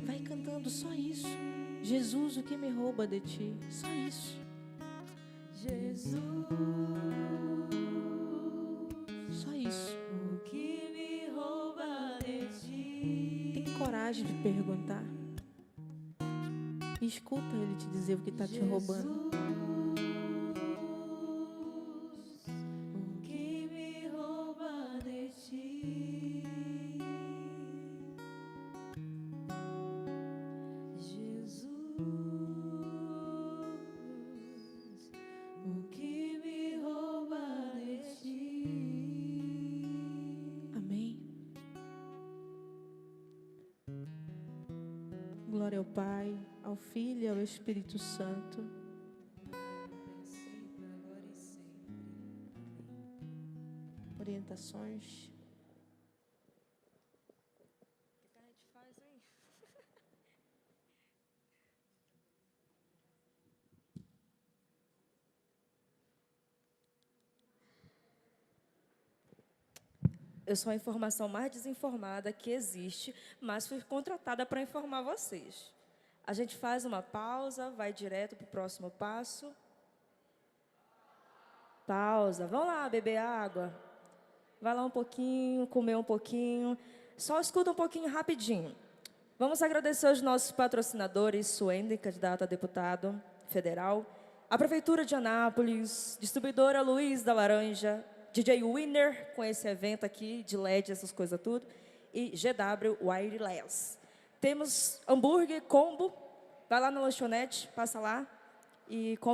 Vai cantando só isso. Jesus, o que me rouba de ti? Só isso. Jesus, Só isso. o que me rouba de ti? Tem coragem de perguntar. E escuta ele te dizer o que está te roubando. O que me rouba de ti? Jesus, o que me rouba de ti? Amém. Glória ao Pai, ao Filho e ao Espírito Santo. Sempre, agora e sempre. Orientações. O que a gente faz aí? Eu sou a informação mais desinformada que existe, mas fui contratada para informar vocês. A gente faz uma pausa, vai direto para o próximo passo. Pausa. Vão lá beber água. Vai lá um pouquinho, comer um pouquinho. Só escuta um pouquinho rapidinho. Vamos agradecer aos nossos patrocinadores, Suene, candidata a deputado federal, a Prefeitura de Anápolis, distribuidora Luiz da Laranja, DJ Winner, com esse evento aqui de LED, essas coisas tudo, e GW Wireless. Temos hambúrguer combo, vai lá na lanchonete, passa lá e come.